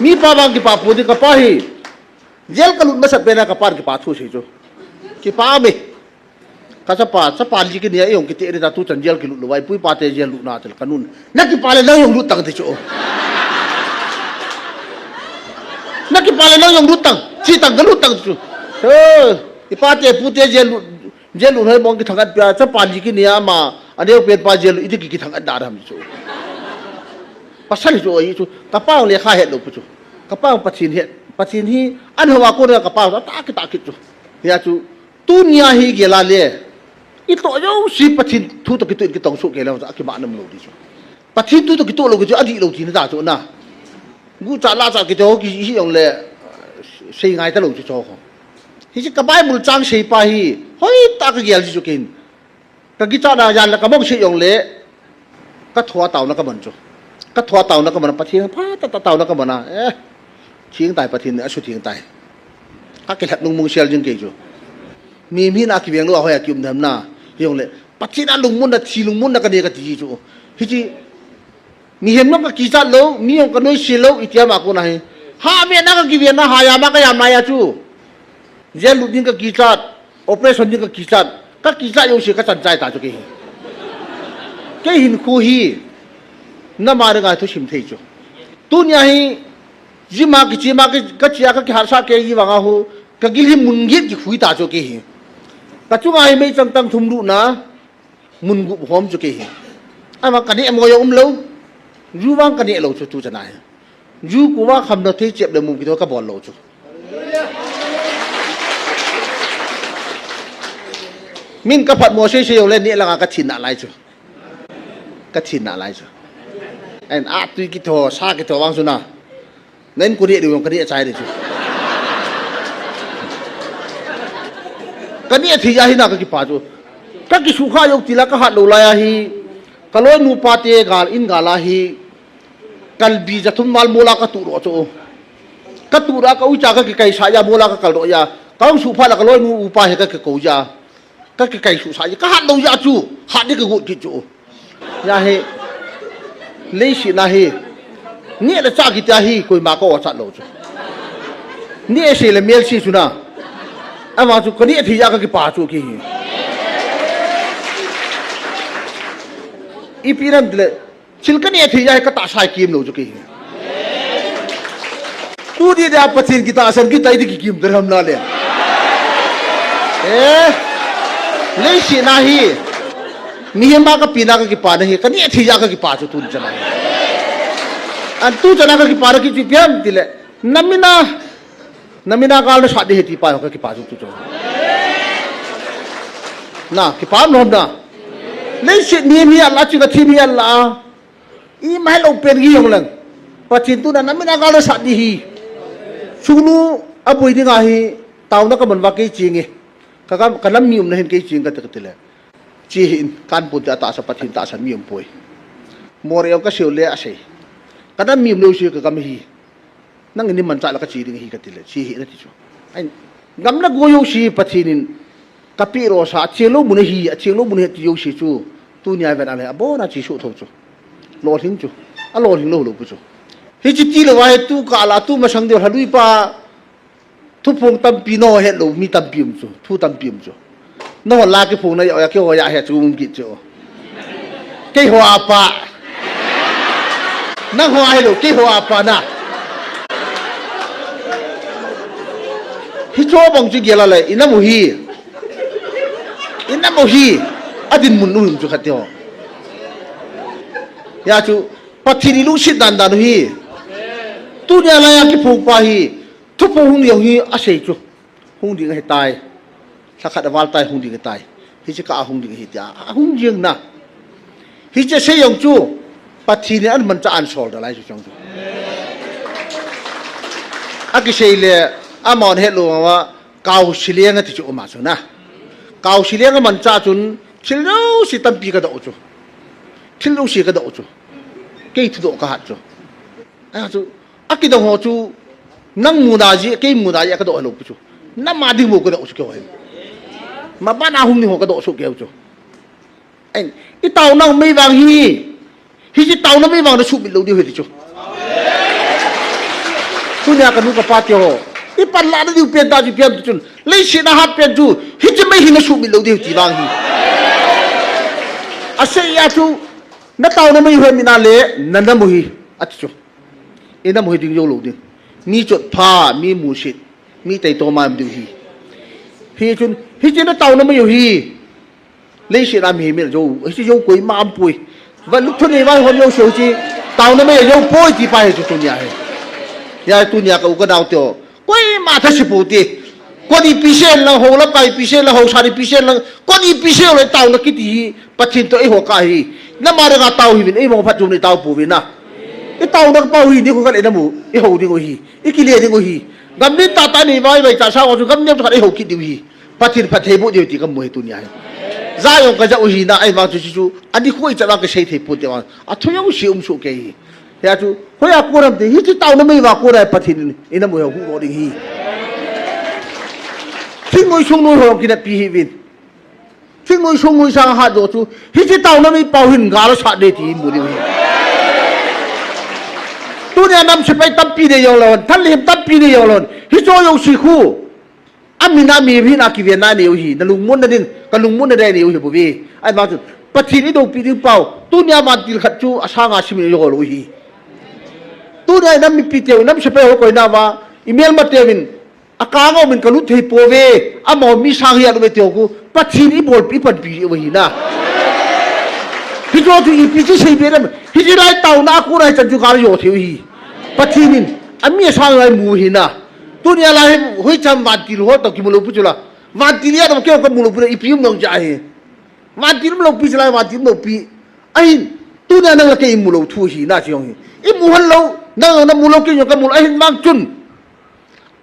mi pa bang ki pa pu di ka pa hi jel ka lut ma sat bena ka par ki pa thu sei chu ki pa me ka sa pa ji ki ne yong ki te ri ta tu chan jel ki lut wai pui pa te jel lut na tel kanun na ki pa le na yong lut tang te chu na ki pa le na yong lut tang chi tang ka lut tang chu ipa te pu te jelu hai mong ki thangat pya cha pa ji ki ne ma ane pe pa jelu idi ki thangat da ram chu pasal chu ai chu ka pa le kha het lo pu chu ka pa pathin hi an hawa ko na ka pa ta ki chu ya chu tu nya hi ge la le i to yo si pathin thu to ki tu ki tong su ge la ki ma nam lo di chu pathin tu to ki to lo ki chu adi lo ji na da chu na gu cha la cha ki to ki hi yong le sei ngai ta lo chu cho ho hi chi ka bai mul chang sei pa hi hoi ta ka gel ji chu kin ka gi cha na yan la ka mong sei yong le ka thua taw na ka ban chu ka thua taw na ka man pathin pha ta taw na ka man chiang tai pathin a su thiang tai ka ke lat nung mung sel jing ke chu mi na ki beng lo ho ya kim nam na yong le pathin a lung mun na thi lung mun na ka ne ka ti chu hi chi mi hem no ka ki cha lo mi yong ka noi si lo itia ma ko na hi ha me na ka ki beng na ha ya ma ka ya ma ya chu jel lu ding ka ki cha operation ding ka ki cha yo si ka chan chai ta chu ke hin khu hi na ma ra ga thu sim thei chu tu nya hi ji ma ki ka chia ka ki har sa ke yi wa ga hu ka gi hi mun gi ki khui ta chu ke hi ka chu ga hi me chang tang thum lu na mun gu hom chu ke hi ama ka ni mo yo lo ju wang ka ni lo chu tu chana hi ju ku wa kham na thei chep le mu ki to ka bol lo chu min ka phat mo se se yo le ni la ka thin na lai chu ka thin na lai chu en a tu ki to sa ki to wang su na nen ku ni du ka ni chai de chu ka ni thi ya hi na ka ki pa chu ka ki su kha yo ti la ka hat lo la ya hi ka loi nu pa te gal in ga la hi kal bi ja thum mal mola ka tu ro chu ka tu ra ka u cha ka ki kai sa ya mola ka kal ro ya ka su pha la ka loi nu u pa he ka ki ko ya ka ki kai su sa ka hat lo ya chu hat ni ka gu ki chu ya he le shi na he ni la cha ki ta hi koi ma ko wa cha lo chu ni e se le mel si chu na ama chu ko ni thi ya ka ki pa chu ki i piram dile chilka ni thi ya ka ta sai kim lo chu ki tu di da pathin ki ta asan ki tai di ki kim dirham na le le shi na hi mi ma ka pina ka ki pa na hi ka ni thi ya ka ki pa chu tu chana an tu chana ka ki pa ki chi piam dile namina gal na sa de ti pa ka ki pa chu tu na ki pa no na le shi ni mi Allah chi ka thi mi Allah i mai lo pen gi yong lang pathin tu na namina gal na sa di hi sunu abui ni nga hi taw na ka man wa ke chi nge ka lam mium na hin ke chi nga ta tile chi hin kan pu ta sa pathin ta sa mium poi more yo ka siu le a sei ka da mium lo si ka kam hi nang ni man cha la ka chi ding hi ka tile chi hi na ti chu ai ngam na go yo si pathinin ka pi ro sa chelo mun hi a chelo mun he ti yo si chu tu nya ve na le abo na chi su tho chu lo thing chu a lo thing lo pu chu hi chi ti lo wa he tu ka la tu ma sang de halui pa thu phong tam pi no he lo mi tam pim chu thu tam pim chu no la ke phong na ya ke ho ya he chu mum ki chu ke ho apa na ho ai lo ke ho apa na hi cho bang chu ge la le ina mu hi adin mun nu chu khatyo ya chu pathini lu sit dan dan hi tu nya la ya ki phong pa hi thu phong hung yo hi a sei chu hung ding he tai sakhat wal tai hung ding tai hi chi ka hung ding hi ta hung jing na hi che sei yong chu pathini an man cha an sol da lai chu chong chu a ki sei le amon he lo wa kaw sileng ti chu ma chu na kaw sileng man cha chun chilo si tam pi ka do chu chilo si ka do chu ke tu do ka ha chu a chu a ki do ho chu nang mu da ji ke mu da ya ka do lo chu na ma di mo ka do chu ke wa ma ba na hung ni ho ka do chu ke chu ไอ้เต่านั่งไม่วางฮีที่เต่านั่งไม่วางนะชุบบิดเราดีเหรอจ๊ะทุนยากันดูกับป้าเจ้าไอ้ปันลาได้ดูเปลี่ยนตาจีเปลี่ยนจุนเลยเสียนะฮับเปลี่ยนจูที่จะไม่หินนะชุบบิดเราดีจีวางฮีอาเซียจูนักเต่านั่งไม่เห็นมีนาเล่นั่นนั่นมุฮีอัจฉริยะไอ้นั่นมุฮีดึงโยลูดิมีจุดผ้ามีมูชิดมีแต่ตัวมันดูฮีฮีจุนฮีจีนักเต่านั่งไม่อยู่ฮีเลยเสียนะมีมีนะจูฮีโยกุยมาอัมปุยวันลุกทุนนี้วันคนโยเสียวจีเต่านั่งไม่อยู่โยปุยจีไปจุดตุนยาเฮยาตุนยาก็อุกดาวเตียวกุยมาทัศน์ปุติก็ดีพิเศษละหัวละไปพิเศษละหัวชาดีพิเศษละก็ดีพิเศษเลยเต่านักกิตีปัจจินตัวไอ้หัวกาฮีนั่นมาเรื่องเต่าฮีวินไอ้มองพัดจุนในเต่าปูวินนะไอ้เต่านักเป่าฮีนี่คนกันไอ้น้ำมูไอ้หัวดิ้งฮีไอ้กิเลสดิ้งฮีกำนี้ตาตานี่ไว้ไว้จ่าชาวจุกำนี้จะไอ้หัวคิดดิ้งฮีปัจจินพัดเทบุเดียวตีกำมวยตุนยาใจยงก็จะฮีนะไอ้บางจุดจุอันนี้คุยจะว่าก็ใช้เทปุเดียวอ่ะทุกอย่างเชื่อมสุกฮีเฮ้ยจูเฮ้ยกูรำเตะฮีที่เต่านั่นไม่ว่ากูได้ปัจจินไอ้น้ำมูหัวหัวดิ้งฮีทิ้งมือชงมือหัวกินปีฮีวินทิ้งมือชงมือช่างหาดูจูฮิจิตาวนั้นไม่เป่าหินกาลชาเดตีมุดิฮีตัวเนี่ยนำสิไปตั้มปีเดียวเลยท่านเลี้ยงตั้มปีเดียวเลยฮิโจยงสิคูอามินามีพี่นักกิเวียนนาเนียวฮีนั่นลุงมุนนั่นเองกันลุงมุนนั่นเองเนียวฮีบุบีไอ้มาจุปัจจินี่ดูปีดิ้งเป่าตัวเนี่ยมันติลขัดจูอาช่างอาชิมิโยโลฮีตัวเนี่ยนำมีปีเดียวนำสิไปหัวก้อยนาว่าอีเมลมาเตวินอากาศมันก็ลุที่ปัวเวอามอมีสางเฮียรู้ไหมเตียวกูปัจจินี่บอลปีปันปีวะฮีนะฮิโจที่อีปีที่ใช้เบรมฮิจิไรเต่านาคูไรจันจุการโยเทียวฮีปัจจินี่อามีสางไรมูฮีนะตัวนี้อะไรเฮ้ยจำวันที่รู้ว่าต้องกินมุลปุจุละวันที่เนี่ยต้องเกี่ยวกับมุลปุจุอีพิมพ์ต้องจ่ายวันที่มุลปุจุละวันที่มุลปีไอ้ตัวนี้นั่งละแค่มุลทูฮีน่าเชื่อฮีอีมุฮัลโลนั่งมุลกินอยู่กับมุลไอ้มังจุน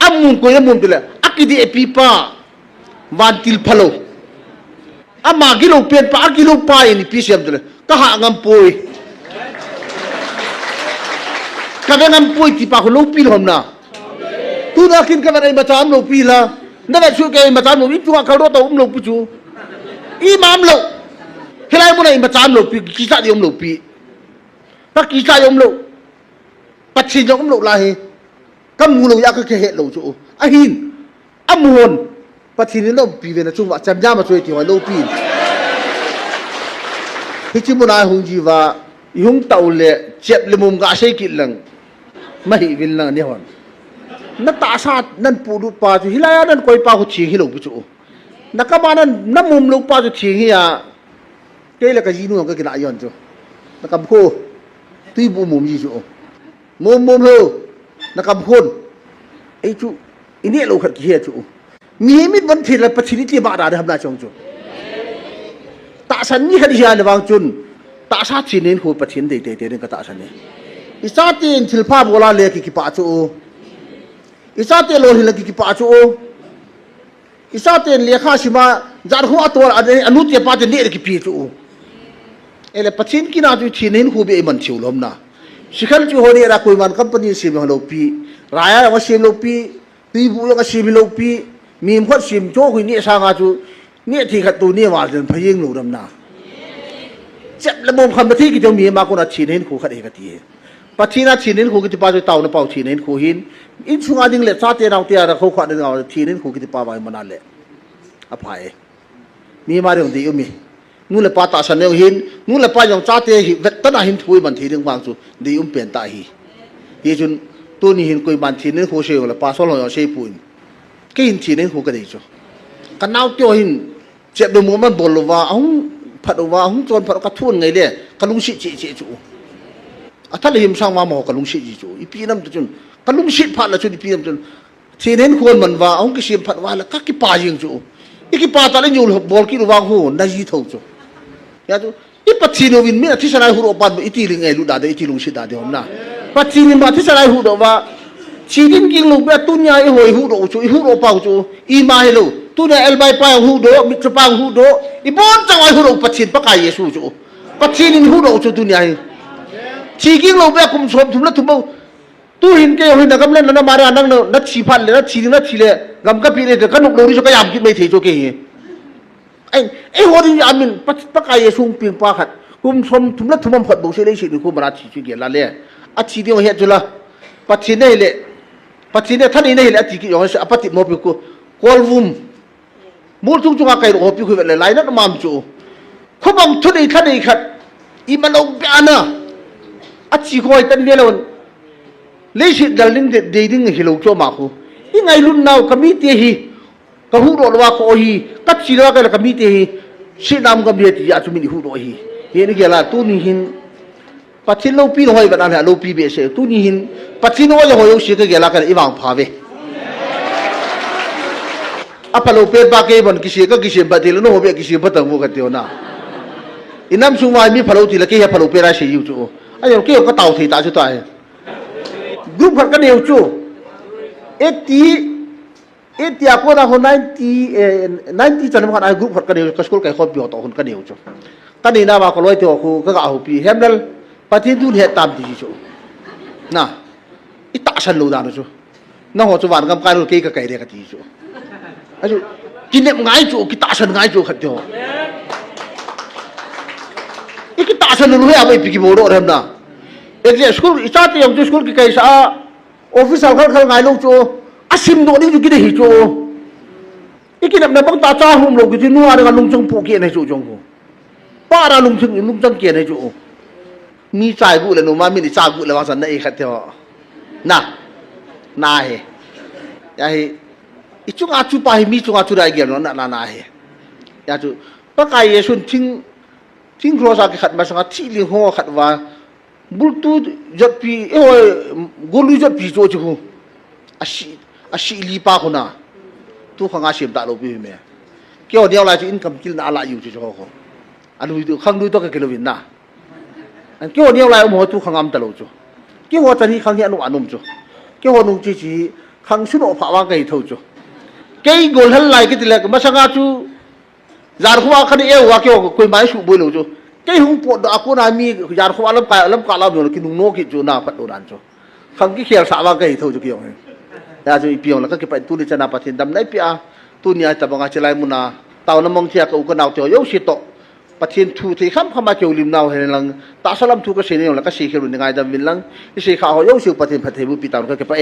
อามุนก็ยังมุนตัวเลยอากิดีเอปีป้าวันที่พะโลอามากิโลเปลี่ยนป้ากิโลป้าอย่างนี้พิเศษตัวเลยก็หางำปุยก็เป็นงำปุยที่ป้าคนลูกปีหอมนะตัวนักกินกันอะไรมาจามลูกปีละนั่นแหละช่วยแกมาจามลูกอีตัวเขาโดนตัวลูกปีจูอีมามลูกเฮ้ยมันอะไรมาจามลูกปีกิจการยมลูกปีถ้ากิจการยมลูกปัจจิยมลูกลายก็มูลยาก็แค่เห็ดลูกจูไอ้หินอามูนปัจจินี่เราปีเวนะจุ่มว่าจำยามาช่วยที่ว่าลูกปีที่จิมุนายหงจีว่าหงเต่าเล่เจ็บเลยมุมกาใช้กินหลังไม่วินหลังเนี่ยวันนักตาชาตินั่นปูดูปาจุฮิลายนั่นคอยปาหุชีฮิลูกปิจูนักกบ้านนั้นน้ำมุมลูกปาจุชีฮิยาเกล้ก็จีนูก็กินอายุนจูนักกบ้านคู่ตีบุมุมจีจูมุมเหรอนักกบ้านคนไอ้จูอินเนี่ยลูกขัดขี้จูมีมิตรวันที่เราปฏิทินที่บ้านเราทำได้จงจูตาฉันนี่ขัดขี้ในบางจุนตาชาติจีนินคู่ปฏิทินเด็ดๆนี่ก็ตาฉันเนี่ยอิสระที่อินทิลภาพโบราณเลี้ยกิปาจูอิสระเตโลหิลกิกิปาจูอิสระเตเลียข้าชิมาจารหัวตัวอนุเตียปาเตเนรกิปีจูเอเลปัจจินกินาจูทีนินคูเบมันชิวลมนะสิขันจูโฮเนียรักคุยมันคัมปานีชิมฮัลโลปีรายาว่าชิมโลปีตีบุยก็ชิมโลปีมีมขัดชิมโจ้คุยเนี่ยสางาจูเนี่ยที่ขัดตัวเนี่ยมาจนพยิงหนูดำนาเจ็บระบบคำปฏิกิจมีมาคนอาชีนินคูขัดเอกตีปัจจินาชีนินคูกิจปาจูเต่าในเป่าชีนินคูหินอินสุงาดิงเล็ดซาเตนาเตียระเขาขวัญเงาทีนินคูกิติปาวายมันนั่นแหละอภัยมีมาเรื่องดีอยู่มีนู่นเลยป้าตาฉันยังหินนู่นเลยป้ายังซาเตหิเวทต้นหินทุยมันทีนึงบางสุดีเปลี่ยนตาฮียี่จุนตัวนี้หินกุยมันทีนินคูเชียวเลยป้าสอนเราอย่างเชี่ยปุ่นก็หินทีนินคูก็ดีจ้ะกันเอาเตียวหินเจ็บดูมือมันบอลว่าอ้งผัดว่าอ้งจนผัดกระทุ่นไงเลยกันลุงชิจิจูถ้าเราหิมสร้างมาหมอกันลุงชิจิจูอีปีนั้นจุนกันลุงชิดพัดละจุดอีพีนั้นจนทีนี้คนมันว่าองค์กิเสียพัดว่าแล้วก็กิปายิงจูอีกิปาตาเล่นอยู่บอลกิโลวางหูได้ยี่เท่าจูยาจูอีปัจจิโนวินมีที่สลายหูรปันอีตีลิงไงลูดาเดอีตีลุงชิดาเดียวนะปัจจินิมาที่สลายหูรว่าชีดินกินลูกแบบตุนยาอีหอยหูรจูอีหูรปังจูอีมาให้ลูตุนยาเอลใบปางหูโดมิตรปังหูโดอีบอนจังไอหูรปัจจินปะกายเยซูจูปัจจินิหูรจูตุนยาชีกินลูกแบบคุมชมทุมละทุมtu hin ke hin da gamle na mara nang na chi phal le na chi le gam ka pi le ka nuk lo ri so ka yam ki mai the jo ke ไอ้หัวนี่อามินปักไอ้สุ่งปิงปาขัดคุมชมทุ่มละทุ่มมันผัดบุษเล่สิคุมมาชีจุเกียร์ละเล่อาชีเดียวเหี้ยจุละปัจจินเล่ปัจจินท่านนี่เล่อาชีกิยองเสอปัจจิโมปิกุกอลวุมมูลจุงจุงอาไก่โอปิกุเวลไลนั่นมามจูเขาบังทุนไอ้ท่านไอ้ขัดอีมันเอาไปอันน่ะอาชีคอยตันเดียวเลยเลสิดัลลินเดดิ้งฮิโลโจมาคูยังไงลุนนาวคำมิเตฮีก็หูโรลว่าโคฮีกัดชีลว่ากันคำมิเตฮีชีนามคำมิเตฮีอาจุมินิหูโรฮีเห็นกี่ละตัวนี้หินปัจจินโลปีนหอยแบบนั้นแหละโลปีเบสตัวนี้หินปัจจินว่าจะหอยอุศิกกี่ละกันอีวางพาเวอะพะโลเปบาเกบันกิเชก็กิเชบัดเดลโนโฮเบกิเชบัดตังโมกันเดียวนะอินามซุงวายมีพะโลตีละเกี่ยพะโลเปราเชยูจูไอ้ยังเกี่ยก็เต่าทีตาจุดตัวเองกรุ๊ปพักกันเดียวจูเอตีอากูนะคน90จันทร์มันไอ้กรุ๊ปพักกันเดียวก็สกุลไก่คนบิวต่อคนกันเดียวจูกันนี่นะว่าคนรวยตัวกูก็เอาปีเฮมนัลปฏิทุนเหตุตามที่จูนะอีตาฉันรู้ด้านจูน้องหัวจวนกำการรู้เกี่ยกับไก่เด็กกันที่จูไอ้จูกินเนี่ยง่ายจูกิตาฉันง่ายจูขัดจูอีกิตาฉันรู้ให้เอาไปปีกิโมโดเห็นนะเอ็กซ์สกุลอีชาติยังจูสกุลกี่ไก่ซาออฟฟิศเขาง่ายลงจูอาชิมโดนี่จูกินได้หิจูอีกินเนี่ยบางตาจ้าหุ่มลงกินนัวเนี่ยลุงจงผูกเกี่ยในจูจงกูป้าเราลุงจังเกียร์ในจูมีใจกูเลยหนูมามีใจกูเลยว่าสันได้อีกขัดเดียวน่ะน่าเหรอยาเหอีจุงอาจูไปมีจุงอาจูได้เกี่ยวน่ะน่าเหรอยาจูป้าไก่เยสุนทิ้งโครสักขัดมาสังที่ลิงหัวขัดว่าบุลตูจัดปีกูรู้จัดปีโจจูอาชีลีป้าคนน่ะตู้ข้างอาชีพตาลูบีเมียเกี่ยวเดียวอะไรจูอินคัมกิลน่าละอยู่จูเขาอันนี้ข้างนู้นต้องกินวินนะอันเกี่ยวเนี่ยอะไรผมว่าทุกข้างอัมตลอดจูเกี่ยวจะนี่ข้างเนี้ยนุ่มอันนุ่มจูเกี่ยวนุ่มจีข้างชุนอภาวะกันทั่วจูเกี่ยวกอลฮัลไลกิติเล็กมาสังอาจูจาร์ขวาคันเอวว่าเกี่ยวคุยไม่สูบบุหรี่จูเกี่ยวหุ่นปวดอากูนามีจาร์ขวาล้ำกาลาอยู่กินนุ่งโนกิจูน่าปัดโดนจูข้างที่เขียนสาวะกันทั่วจูเกี่ยวเนี่ยแต่จูอีเปียวแล้วก็เก็บไปตู้นี้จะนับประเทศดำได้ปีอาตู้นี้จะบังอาจจะไล่มุนาตาวน้ำมองเทียกับอุกนาวเทียวยุ่งสิโตประเทศทูที่ข้ามเข้ามาเกี่ยวริมนาวเห็นลังตาสลัมทูก็เสียเนี่ยแล้วก็เสียเขียวในไงดำวินลังที่เสียข่าวยุ่งสิประเทศบุปีตาวก็เก็บไป